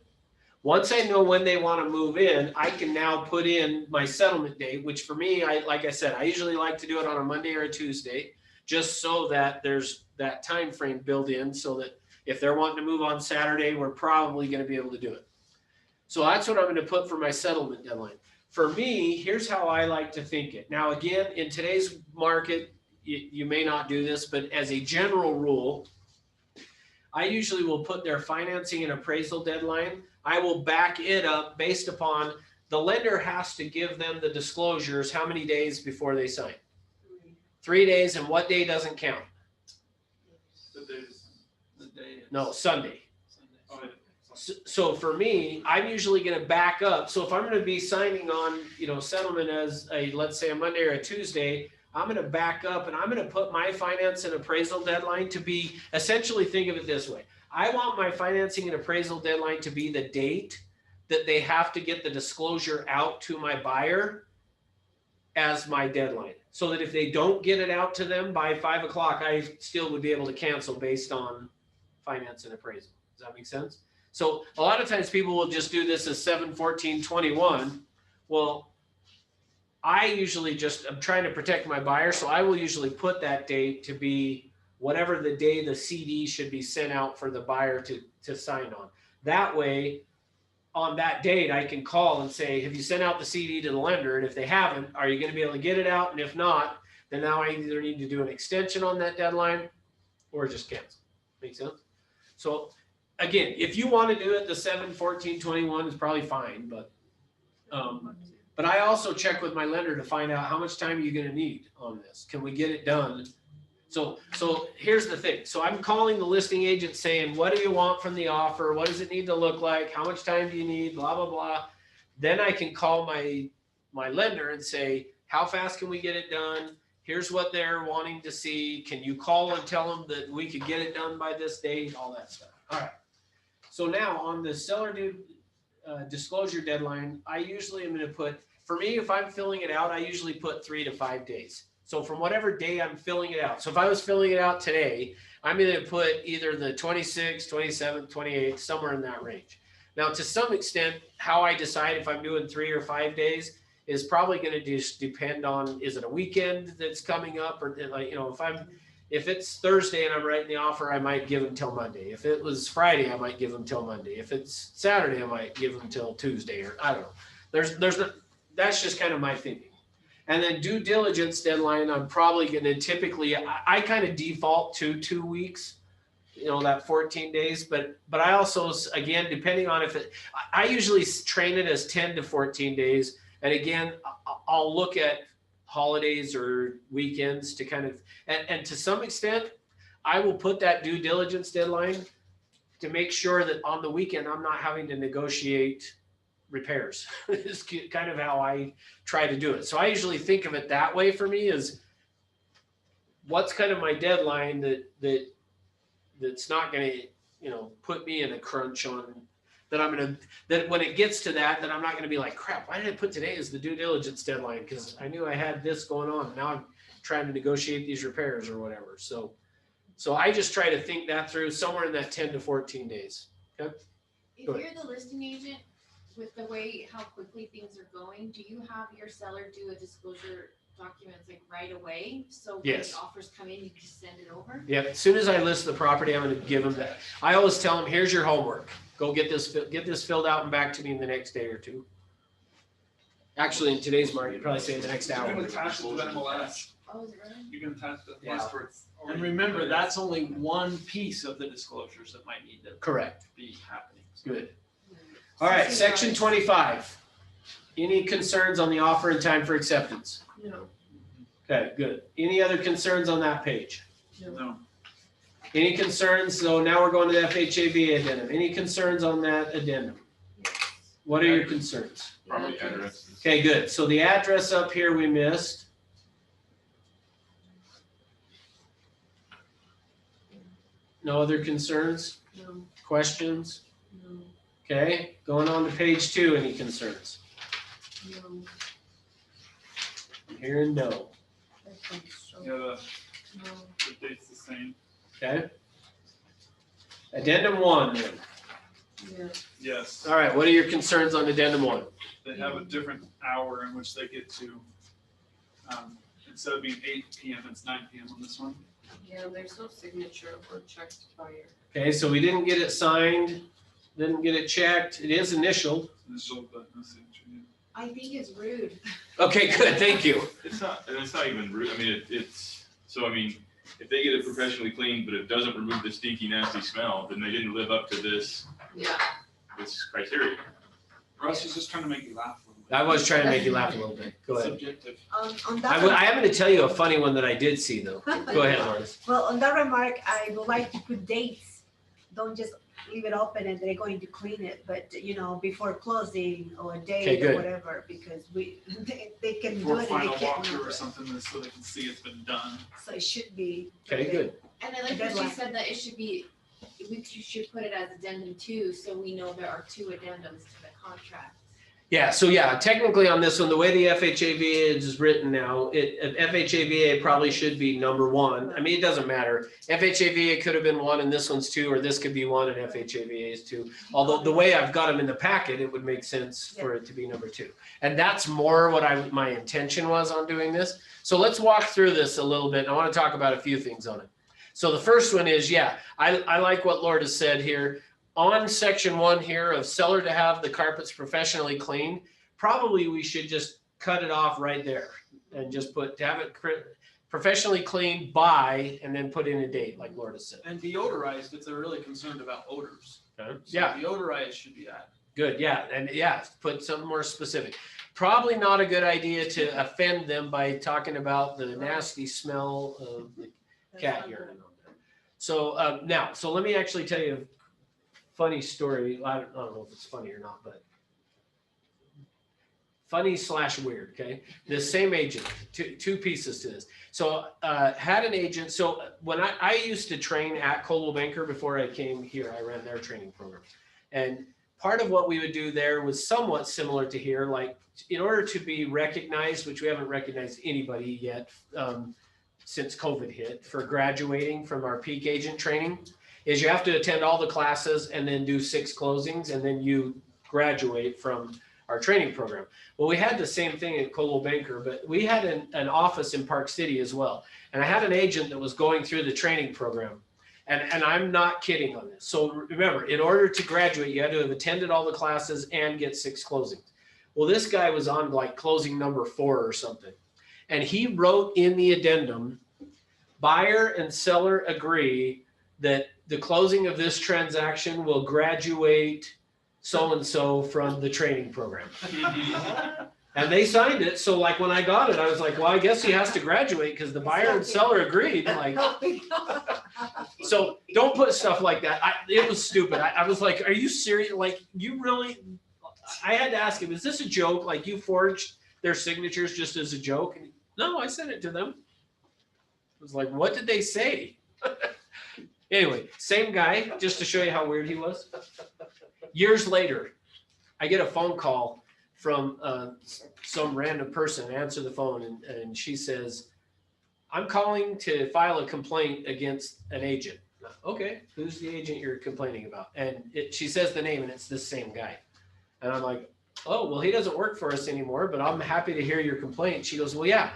G: Once I know when they want to move in, I can now put in my settlement date, which for me, like I said, I usually like to do it on a Monday or a Tuesday, just so that there's that time frame built in, so that if they're wanting to move on Saturday, we're probably going to be able to do it. So that's what I'm going to put for my settlement deadline. For me, here's how I like to think it. Now, again, in today's market, you may not do this, but as a general rule, I usually will put their financing and appraisal deadline. I will back it up based upon the lender has to give them the disclosures how many days before they sign? 3 days, and what day doesn't count? No, Sunday. So for me, I'm usually going to back up. So if I'm going to be signing on, settlement as a, let's say a Monday or a Tuesday, I'm going to back up and I'm going to put my finance and appraisal deadline to be, essentially think of it this way. I want my financing and appraisal deadline to be the date that they have to get the disclosure out to my buyer as my deadline. So that if they don't get it out to them by 5 o'clock, I still would be able to cancel based on finance and appraisal. Does that make sense? So a lot of times people will just do this as 7, 14, 21. Well, I usually I'm trying to protect my buyer. So I will usually put that date to be whatever the day the CD should be sent out for the buyer to sign on. That way, on that date, I can call and say, have you sent out the CD to the lender? And if they haven't, are you going to be able to get it out? And if not, then now I either need to do an extension on that deadline or just cancel. Make sense? So again, if you want to do it, the 7/14/21 is probably fine, but I also check with my lender to find out how much time are you going to need on this? Can we get it done? So here's the thing. So I'm calling the listing agent saying, what do you want from the offer? What does it need to look like? How much time do you need? Blah, blah, blah. Then I can call my lender and say, how fast can we get it done? Here's what they're wanting to see. Can you call and tell them that we could get it done by this date? All that stuff. All right. So now on the seller due disclosure deadline, I usually am going to put, for me, if I'm filling it out, I usually put 3 to 5 days. So from whatever day I'm filling it out. So if I was filling it out today, I'm going to put either the 26th, 27th, 28th, somewhere in that range. Now, to some extent, how I decide if I'm doing 3 or 5 days is probably going to just depend on, is it a weekend that's coming up, or like, if it's Thursday and I'm writing the offer, I might give them till Monday. If it was Friday, I might give them till Monday. If it's Saturday, I might give them till Tuesday, or I don't know. That's just kind of my thinking. And then due diligence deadline, I'm probably going to typically, I kind of default to 2 weeks, that 14 days. But I also, again, depending on I usually train it as 10 to 14 days. And again, I'll look at holidays or weekends to kind of, and to some extent, I will put that due diligence deadline to make sure that on the weekend, I'm not having to negotiate repairs. Is kind of how I try to do it. So I usually think of it that way. For me, is what's kind of my deadline that's not going to put me in a crunch on that when it gets to that I'm not going to be like, crap, why did I put today as the due diligence deadline, because I knew I had this going on, and now I'm trying to negotiate these repairs or whatever. So I just try to think that through, somewhere in that 10 to 14 days. Okay?
H: If you're the listing agent, with the way how quickly things are going, do you have your seller do a disclosure documents like right away? So when
G: Yes.
H: the offers come in, you can just send it over?
G: Yep. As soon as I list the property, I'm going to give them that. I always tell them, here's your homework. Go get this filled out and back to me in the next day or two. Actually, in today's market, you'd probably say in the next hour.
J: You can attach it to MLS.
H: Oh, is it really?
J: You can attach the
G: Yeah.
J: MLS for.
D: And remember, that's only one piece of the disclosures that might need to
G: Correct.
D: be happening.
G: Good. All right, section 25. Any concerns on the offer and time for acceptance?
E: No.
G: Okay, good. Any other concerns on that page?
J: No.
G: Any concerns? So now we're going to the FHAVA addendum. Any concerns on that addendum? What are your concerns?
I: Probably address.
G: Okay, good. So the address up here we missed. No other concerns?
E: No.
G: Questions?
E: No.
G: Okay, going on to page 2. Any concerns?
E: No.
G: I'm hearing no.
J: Yeah,
E: No.
J: the date's the same.
G: Okay. Addendum 1 then.
E: Yeah.
J: Yes.
G: All right, what are your concerns on addendum 1?
J: They have a different hour in which they get to, instead of being 8 PM, it's 9 PM on this one.
E: Yeah, there's no signature or checked buyer.
G: Okay, so we didn't get it signed, didn't get it checked. It is initialed.
J: Initial, but no signature. Yeah.
H: I think it's rude.
G: Okay, good, thank you.
I: It's not even rude. I mean, if they get it professionally cleaned, but it doesn't remove the stinky, nasty smell, then they didn't live up to this criteria.
J: Russ was just trying to make you laugh a little bit.
G: I was trying to make you laugh a little bit. Go ahead.
J: Subjective.
C: On
G: I
C: that,
G: am going to tell you a funny one that I did see though. Go ahead, Lourdes.
C: well, on that remark, I would like to put dates. Don't just leave it open and they're going to clean it, but before closing or a
G: Okay,
C: date
G: good.
C: or whatever, because they can do
J: For
C: it and
J: final
C: they can't.
J: walkthrough or something, so they can see it's been done.
C: So it should be.
G: Okay, good.
H: And I like that she
C: Deadline.
H: said that it should be, we should put it as addendum 2, so we know there are 2 addendums to the contract.
G: Yeah, so yeah, technically on this one, the way the FHAVA is written now, FHAVA probably should be number 1. I mean, it doesn't matter. FHAVA could have been 1 and this one's 2, or this could be 1 and FHAVA is 2. Although the way I've got them in the packet, it would make sense for it to be number 2. And that's more what my intention was on doing this. So let's walk through this a little bit. I want to talk about a few things on it. So the first one is, yeah, I like what Lord has said here. On section 1 here of seller to have the carpets professionally cleaned, probably we should just cut it off right there and just put, to have it professionally cleaned by, and then put in a date, like Lord has said.
D: And deodorized if they're really concerned about odors.
G: Okay.
D: So
G: Yeah,
D: deodorized should be added.
G: good, yeah, and yeah, put something more specific. Probably not a good idea to offend them by talking about the nasty smell of the cat urine. So now, so let me actually tell you a funny story. I don't know if it's funny or not, but funny / weird. Okay, this same agent, two pieces to this. So had an agent. So when I used to train at Coldwell Banker before I came here, I ran their training program, and part of what we would do there was somewhat similar to here. Like in order to be recognized, which we haven't recognized anybody yet. Since COVID hit, for graduating from our peak agent training, is you have to attend all the classes and then do 6 closings, and then you graduate from our training program. Well, we had the same thing at Coldwell Banker, but we had an office in Park City as well. And I had an agent that was going through the training program. And I'm not kidding on this. So remember, in order to graduate, you had to have attended all the classes and get 6 closings. Well, this guy was on like closing number 4 or something. And he wrote in the addendum, buyer and seller agree that the closing of this transaction will graduate so-and-so from the training program. And they signed it. So like when I got it, I was like, well, I guess he has to graduate because the buyer and seller agreed. Like, so don't put stuff like that. It was stupid. I was like, are you serious? Like, you really, I had to ask him, is this a joke? Like you forged their signatures just as a joke? And no, I sent it to them. I was like, what did they say? Anyway, same guy, just to show you how weird he was. Years later, I get a phone call from some random person, answer the phone, and she says, I'm calling to file a complaint against an agent. Okay, who's the agent you're complaining about? And she says the name, and it's this same guy. And I'm like, oh, well, he doesn't work for us anymore, but I'm happy to hear your complaint. She goes, well, yeah.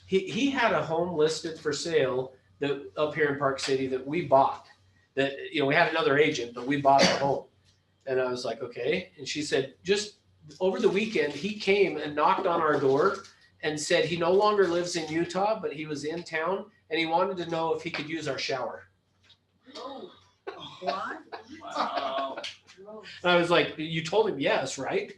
G: He had a home listed for sale that up here in Park City that we bought. That, you know, we had another agent, but we bought the home. And I was like, okay. And she said, just over the weekend, he came and knocked on our door and said he no longer lives in Utah, but he was in town and he wanted to know if he could use our shower.
C: Oh, what?
D: Wow.
G: And I was like, you told him yes, right?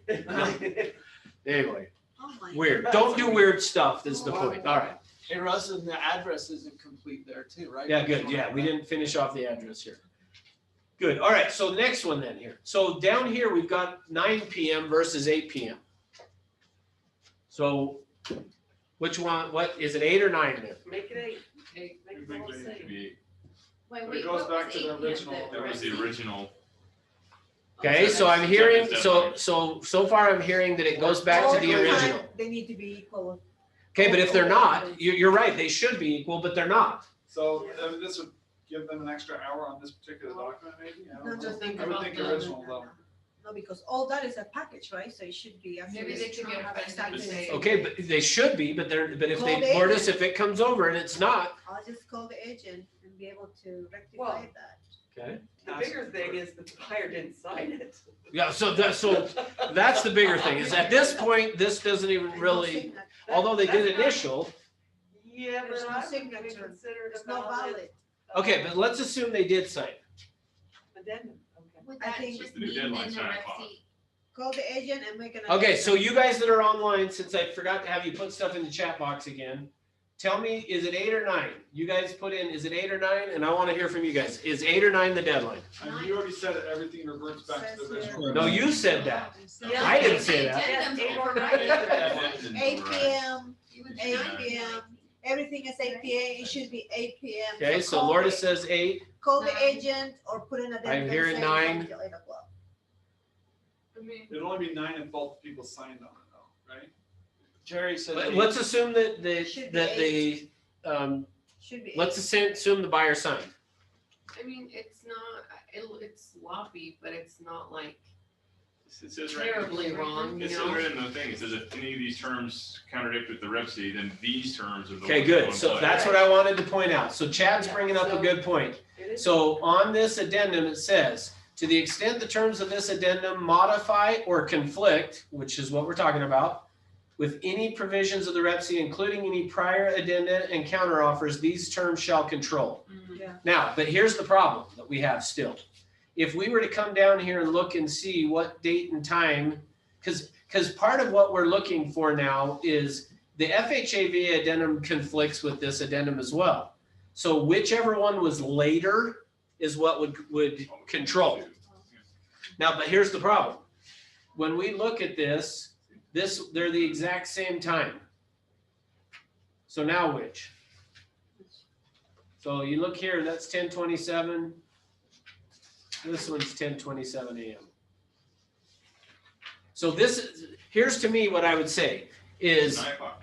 G: Anyway,
C: Oh my
G: weird.
C: God.
G: Don't do weird stuff. That's the point. All right.
D: Hey, Russ, and the address isn't complete there too, right?
G: Yeah, good. Yeah, we didn't finish off the address here. Good. All right. So next one then here. So down here we've got 9 p.m. versus 8 p.m. So which one? What is it? 8 or 9 then?
E: Make it 8. Make it all the same.
H: Wait,
J: It
H: wait,
J: goes
H: what
J: back
H: was
J: to the
H: 8 p.m.
J: original.
I: That was the original.
G: Okay. So I'm hearing. So far I'm hearing that it goes back to the original.
C: They need to be equal.
G: Okay, but if they're not, you're right. They should be equal, but they're not.
J: So this would give them an extra hour on this particular document, maybe? I
C: No,
J: don't
C: just
J: know.
C: think
J: I would
H: about
J: think
H: the-
J: original though.
C: No, because all that is a package, right? So it should be.
H: Maybe they could get a
C: exactly.
G: Okay, but they should be, but they're, but if
C: Well,
G: they,
C: they-
G: Lourdes, if it comes over and it's not,
C: I'll just call the agent and be able to rectify
E: Well-
C: that.
G: okay.
E: The bigger thing is the buyer didn't sign it.
G: Yeah, so that's the bigger thing, is at this point, this doesn't even
C: And no
G: really,
C: signature.
G: although they did
E: That's not-
G: initial,
E: Yeah,
C: There's
E: but
C: no
E: I wouldn't even
C: signature.
E: consider
C: It's
E: it
C: not valid.
G: okay, but let's assume they did sign.
E: Addendum, okay.
H: Would
C: I
H: that
C: think
H: just
I: the new
H: mean then
I: deadline's
H: the
I: 9
H: rec
I: o'clock.
H: sheet?
C: Call the agent and make an.
G: Okay, so you guys that are online, since I forgot to have you put stuff in the chat box again, tell me, is it 8 or 9? You guys put in, is it 8 or 9? And I want to hear from you guys. Is 8 or 9 the deadline?
J: And you already said it, everything reverts back to the original.
G: No, you said that.
E: Yeah.
G: I didn't say
H: The
G: that.
H: addendum's
E: Yeah, 8 or
H: overriding.
C: 8 p.m.
H: You would
C: 8
H: sign it.
C: p.m. Everything is 8 p.m. It should be 8 p.m.
G: Okay, so
C: call
G: Lourdes
C: the-
G: says 8.
C: Call the
H: 9.
C: agent or put in a.
G: I'm hearing 9.
C: Until 8 o'clock.
H: I mean,
J: It'll only be 9 if both people signed on it though, right?
D: Jerry said.
G: Let's assume that
C: Should be
G: the,
C: Should be.
G: let's assume the buyer signed.
E: I mean, it's not, it's sloppy, but it's not like
I: It says right.
E: Terribly wrong,
I: It
E: you
I: says
E: know?
I: right in the thing, it says if any of these terms contradict with the REPC, then these terms are the.
G: Okay,
I: ones that
G: good.
I: go in
G: So
I: play.
G: that's what I wanted to point out. So Chad's bringing up a good point.
E: It is-
G: So on this addendum, it says, to the extent the terms of this addendum modify or conflict, which is what we're talking about, with any provisions of the REPC, including any prior addenda and counteroffers, these terms shall control.
C: Yeah.
G: Now, but here's the problem that we have still. If we were to come down here and look and see what date and time, because part of what we're looking for now is the FHAV addendum conflicts with this addendum as well. So whichever one was later is what would control. Now, but here's the problem. When we look at this, they're the exact same time. So now which? So you look here, that's 10:27. This one's 10:27 a.m. So this is, here's to me what I would say is,
I: 9 o'clock.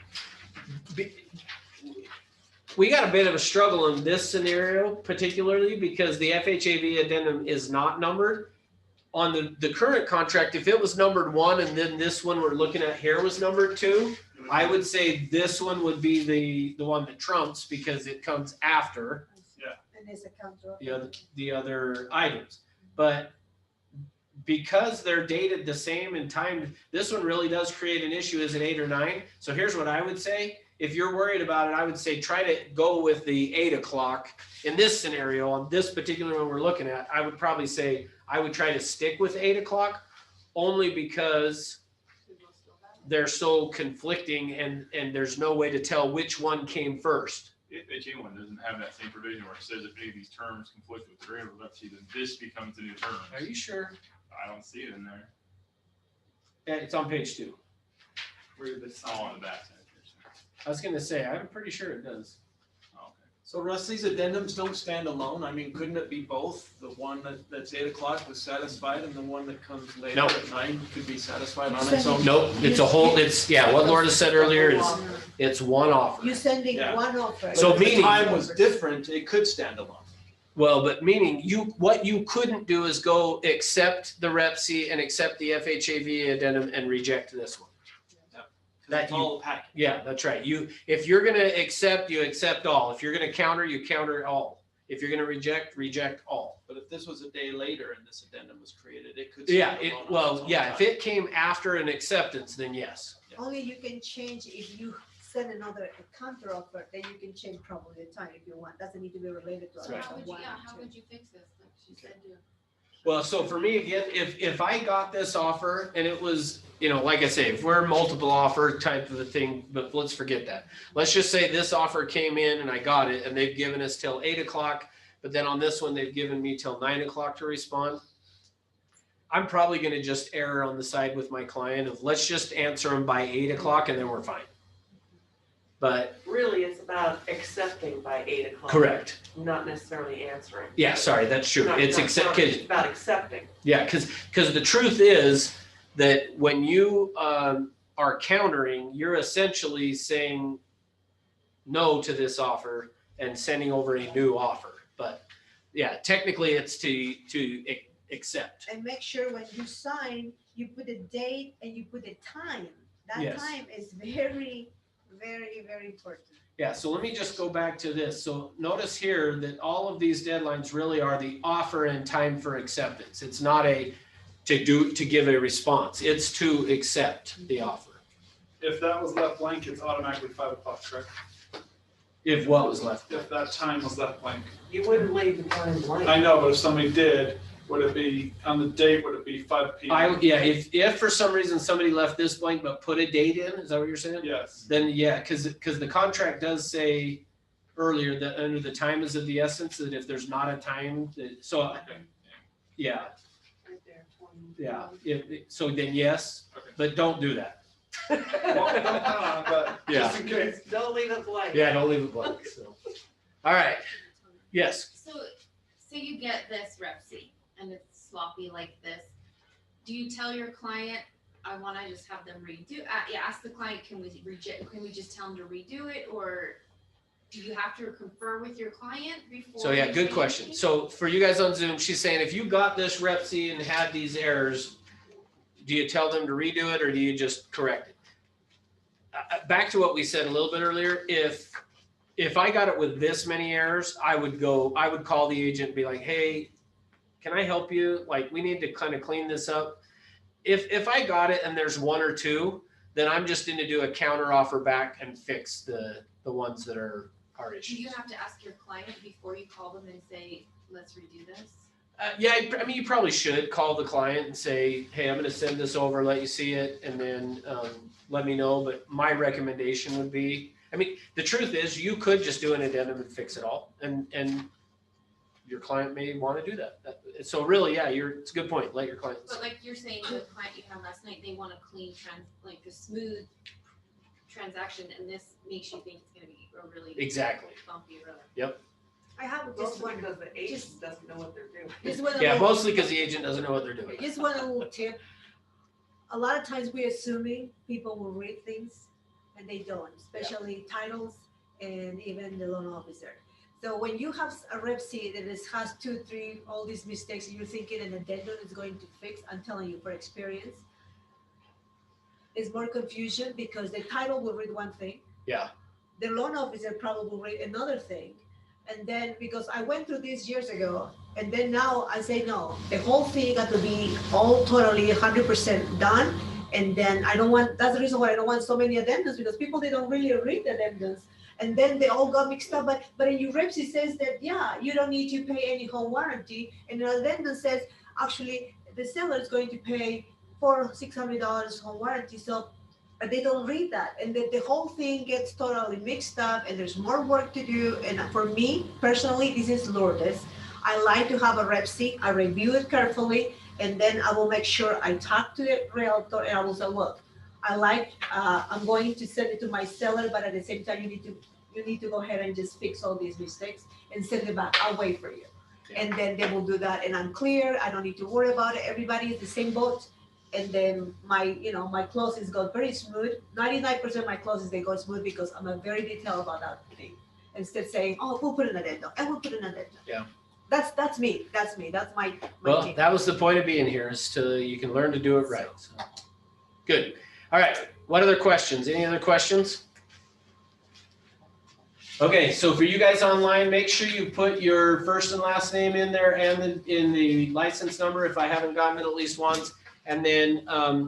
G: we got a bit of a struggle in this scenario, particularly because the FHAV addendum is not numbered. On the current contract, if it was numbered 1 and then this one we're looking at here was numbered 2, I would say this one would be the one that trumps because it comes after
C: And it's a counter.
G: the other items. But because they're dated the same in time, this one really does create an issue. Is it 8 or 9? So here's what I would say. If you're worried about it, I would say try to go with the 8 o'clock. In this scenario, on this particular one we're looking at, I would probably say I would try to stick with 8 o'clock only because they're so conflicting and there's no way to tell which one came first.
I: The FHA one doesn't have that same provision where it says if any of these terms conflict with the regular REPC, then this becomes the new term.
G: Are you sure?
I: I don't see it in there.
G: Yeah, it's on page 2.
I: It's all on the back side.
G: I was gonna say, I'm pretty sure it does.
I: Oh, okay.
J: So Russ, these addendums don't stand alone. I mean, couldn't it be both? The one that's 8 o'clock was satisfied and the one that comes later
G: No.
J: at 9 could be satisfied on its own?
G: Nope, it's a whole, what Laura said earlier is, it's one offer.
C: You're sending
J: Yeah.
C: one offer.
G: So
J: But if the
G: meaning-
J: time was different, it could stand alone.
G: Well, but meaning what you couldn't do is go accept the REPC and accept the FHAV addendum and reject this one. That
J: It's all a package.
G: Yeah, that's right. If you're gonna accept, you accept all. If you're gonna counter, you counter all. If you're gonna reject, reject all.
J: But if this was a day later and this addendum was created, it could.
G: Yeah,
J: stand alone on its
G: well,
J: own
G: yeah, if
J: time.
G: it came after an acceptance, then yes.
C: Only you can change if you send another counter offer, then you can change probably the time if you want. Doesn't need to be related to.
G: Right.
H: How would you,
C: one
H: yeah,
C: or
H: how
C: two.
H: would you fix this? Like she said, do.
G: Well, so for me, again, if I got this offer and it was, like I say, if we're multiple offer type of a thing, but let's forget that. Let's just say this offer came in and I got it and they've given us till 8 o'clock, but then on this one, they've given me till 9 o'clock to respond. I'm probably gonna just err on the side with my client of let's just answer them by 8 o'clock and then we're fine. But,
E: Really, it's about accepting by 8 o'clock.
G: correct.
E: Not necessarily answering.
G: Yeah, sorry, that's true.
E: Not-
G: It's
E: not-
G: accept,
E: not
G: 'cause-
E: just about accepting.
G: yeah, because the truth is that when you are countering, you're essentially saying no to this offer and sending over a new offer. But yeah, technically it's to accept.
C: And make sure when you sign, you put a date and you put a time. That
G: Yes.
C: time is very, very, very important.
G: Yeah, so let me just go back to this. So notice here that all of these deadlines really are the offer and time for acceptance. It's not to give a response. It's to accept the offer.
J: If that was left blank, it's automatically 5 o'clock, correct?
G: If what was left.
J: If that time was left blank.
E: You wouldn't leave the time blank.
J: I know, but if somebody did, would it be, on the date, would it be 5 p.m.?
G: If for some reason somebody left this blank but put a date in, is that what you're saying?
J: Yes.
G: Then yeah, because the contract does say earlier that under the time is of the essence, that if there's not a time, so, yeah,
E: Right there, 20.
G: yeah. So then yes,
J: Okay.
G: but don't do that.
J: Well, don't count on it, but
G: Yeah.
J: just in case.
E: Don't leave it blank.
G: Yeah, don't leave it blank, so. All right, yes,
H: So, say you get this REPC and it's sloppy like this. Do you tell your client, I wanna just have them redo, ask the client, can we just tell them to redo it? Or do you have to confer with your client before?
G: so yeah,
H: you
G: good
H: say
G: question.
H: anything?
G: So for you guys on Zoom, she's saying if you got this REPC and had these errors, do you tell them to redo it or do you just correct it? Back to what we said a little bit earlier, if I got it with this many errors, I would call the agent and be like, hey, can I help you? Like, we need to kind of clean this up. If I got it and there's one or two, then I'm just going to do a counter offer back and fix the ones that are
H: Do
G: issues.
H: you have to ask your client before you call them and say, let's redo this?
G: Yeah, I mean, you probably should call the client and say, hey, I'm going to send this over, let you see it, and then let me know. But my recommendation would be, I mean, the truth is you could just do an addendum and fix it all. And your client may want to do that. So really, yeah, it's a good point. Let your client.
H: But like you're saying, the client you had last night, they want a clean like a smooth transaction, and this makes you think it's gonna be a really
G: Exactly.
H: bumpy road.
G: Yep.
C: I have just
E: Mostly
C: one,
E: because the agent doesn't know what they're doing.
C: just one.
G: Yeah,
C: little-
G: mostly because the agent doesn't know what they're doing.
C: Just one little tip. A lot of times we're assuming people will read things and they don't, especially titles and even the loan officer. So when you have a rep C that has 2, 3, all these mistakes, and you're thinking an addendum is going to fix, I'm telling you, for experience, it's more confusion because the title will read one thing.
G: Yeah.
C: The loan officer probably will read another thing. And then, because I went through this years ago, and then now I say, no, the whole thing got to be all totally 100% done. And then that's the reason why I don't want so many addendums, because people, they don't really read the addendums. And then they all got mixed up. But in your REPC says that, yeah, you don't need to pay any home warranty. And the addendum says, actually, the seller is going to pay $600 home warranty. So, but they don't read that. And the whole thing gets totally mixed up, and there's more work to do. And for me, personally, this is Lourdes. I like to have a REPC. I review it carefully, and then I will make sure I talk to the realtor, and I will say, look, I'm going to send it to my seller, but at the same time, you need to go ahead and just fix all these mistakes and send it back. I'll wait for you.
G: Yeah.
C: And then they will do that, and I'm clear. I don't need to worry about it. Everybody is the same boat. And then my closes go very smooth. 99% of my closes, they go smooth because I'm a very detailed about that thing. Instead of saying, oh, we'll put an addendum, and we'll put an addendum.
G: Yeah.
C: That's me. That's my
G: Well,
C: thing.
G: that was the point of being here, is you can learn to do it right. So. Good. All right. What other questions? Any other questions? Okay, so for you guys online, make sure you put your first and last name in there and in the license number if I haven't gotten it at least once. And then,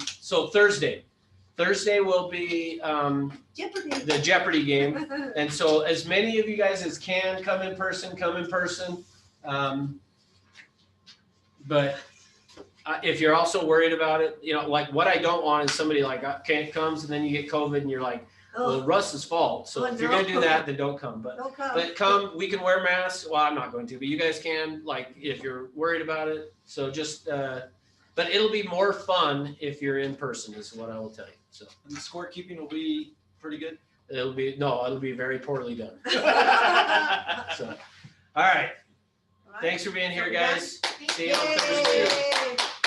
G: so Thursday will be
C: Jeopardy.
G: the Jeopardy game. And so as many of you guys as can come in person. But if you're also worried about it, like what I don't want is somebody like comes and then you get COVID and you're like, well, Russ's fault. So if you're gonna do that, then don't come. But come, we can wear masks. Well, I'm not going to, but you guys can, like, if you're worried about it. So just, but it'll be more fun if you're in person, is what I will tell you. So.
J: And the scorekeeping will be pretty good.
G: It'll be very poorly done. So, all right. Thanks for being here, guys. See you on Thursday.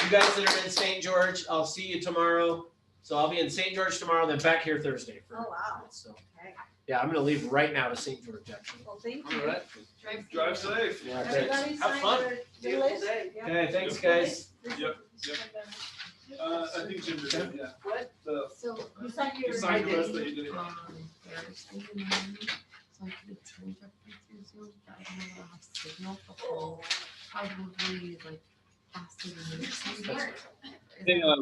G: You guys that are in St. George, I'll see you tomorrow. So I'll be in St. George tomorrow, then back here Thursday.
C: Oh, wow.
G: So,
C: Okay.
G: yeah, I'm gonna leave right now to St. George, actually.
C: Well, thank
J: All
C: you.
J: right.
I: Drive safe.
G: Yeah, great.
C: Everybody
J: Have
C: sign
J: fun.
C: your
E: Beautiful
C: list.
E: day.
C: Yeah.
G: Okay, thanks, guys.
I: Yep. I think Jim did that, yeah.
E: What?
H: So.
C: You sign
I: You
C: your.
I: signed the rest that you did.
H: Thursday morning, so I could attend Jeopardy Zoom, but I don't know if I have signal the whole, probably like faster than this.
C: Well,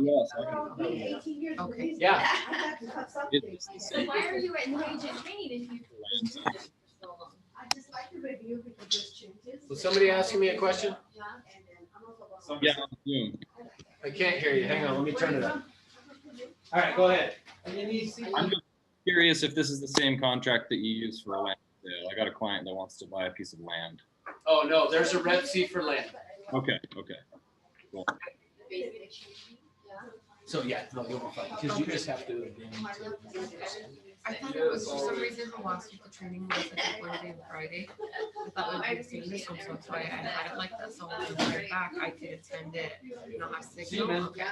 C: 18 years of
H: Okay.
C: police,
G: Yeah.
C: I had to have something.
H: So why are you engaged in pain if you've been doing it for so long?
C: I just like to review because there's changes.
G: Was somebody asking me a question?
H: Yeah.
C: And then I'm also
I: Yeah.
G: I can't hear you. Hang on, let me turn it up. All right, go ahead.
K: I'm just curious if this is the same contract that you use for a land sale. I got a client that wants to buy a piece of land.
G: Oh, no, there's a REPC for land.
K: Okay.
H: Yeah.
G: So, yeah, no, you'll be fine, because you just have to.
L: I thought it was for some reason the last week the training was like Wednesday and Friday. I thought it would be this one, so that's why I had it like that. So when I went back, I could attend it, not have
G: See you,
L: signal.
G: man.
L: Okay.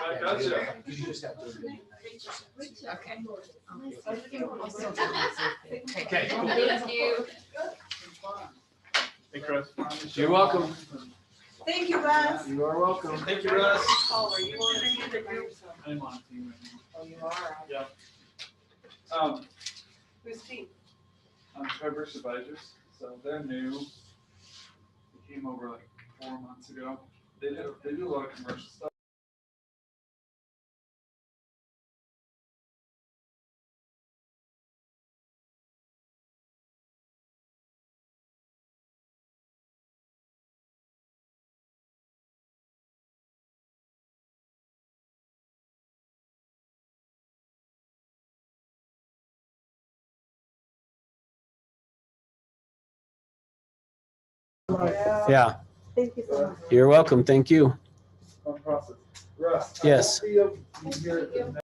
G: Because you just have to.
L: Okay.
H: I'll
L: still do it.
G: Okay, cool.
H: Thank you.
I: Hey, Chris.
G: You're welcome.
C: Thank you, Russ.
J: You are welcome. Thank you, Russ.
E: Paul, are you on it either by yourself?
J: I'm on team right now.
E: Oh, you are?
J: Yeah.
E: Who's Steve?
M: Trevor Advisors, so they're new. They came over like 4 months ago. They do a lot of commercial stuff.
A: Yeah,
C: Thank you so much.
A: you're welcome. Thank you.
M: Process. Russ,
A: Yes.
M: I will see you here at the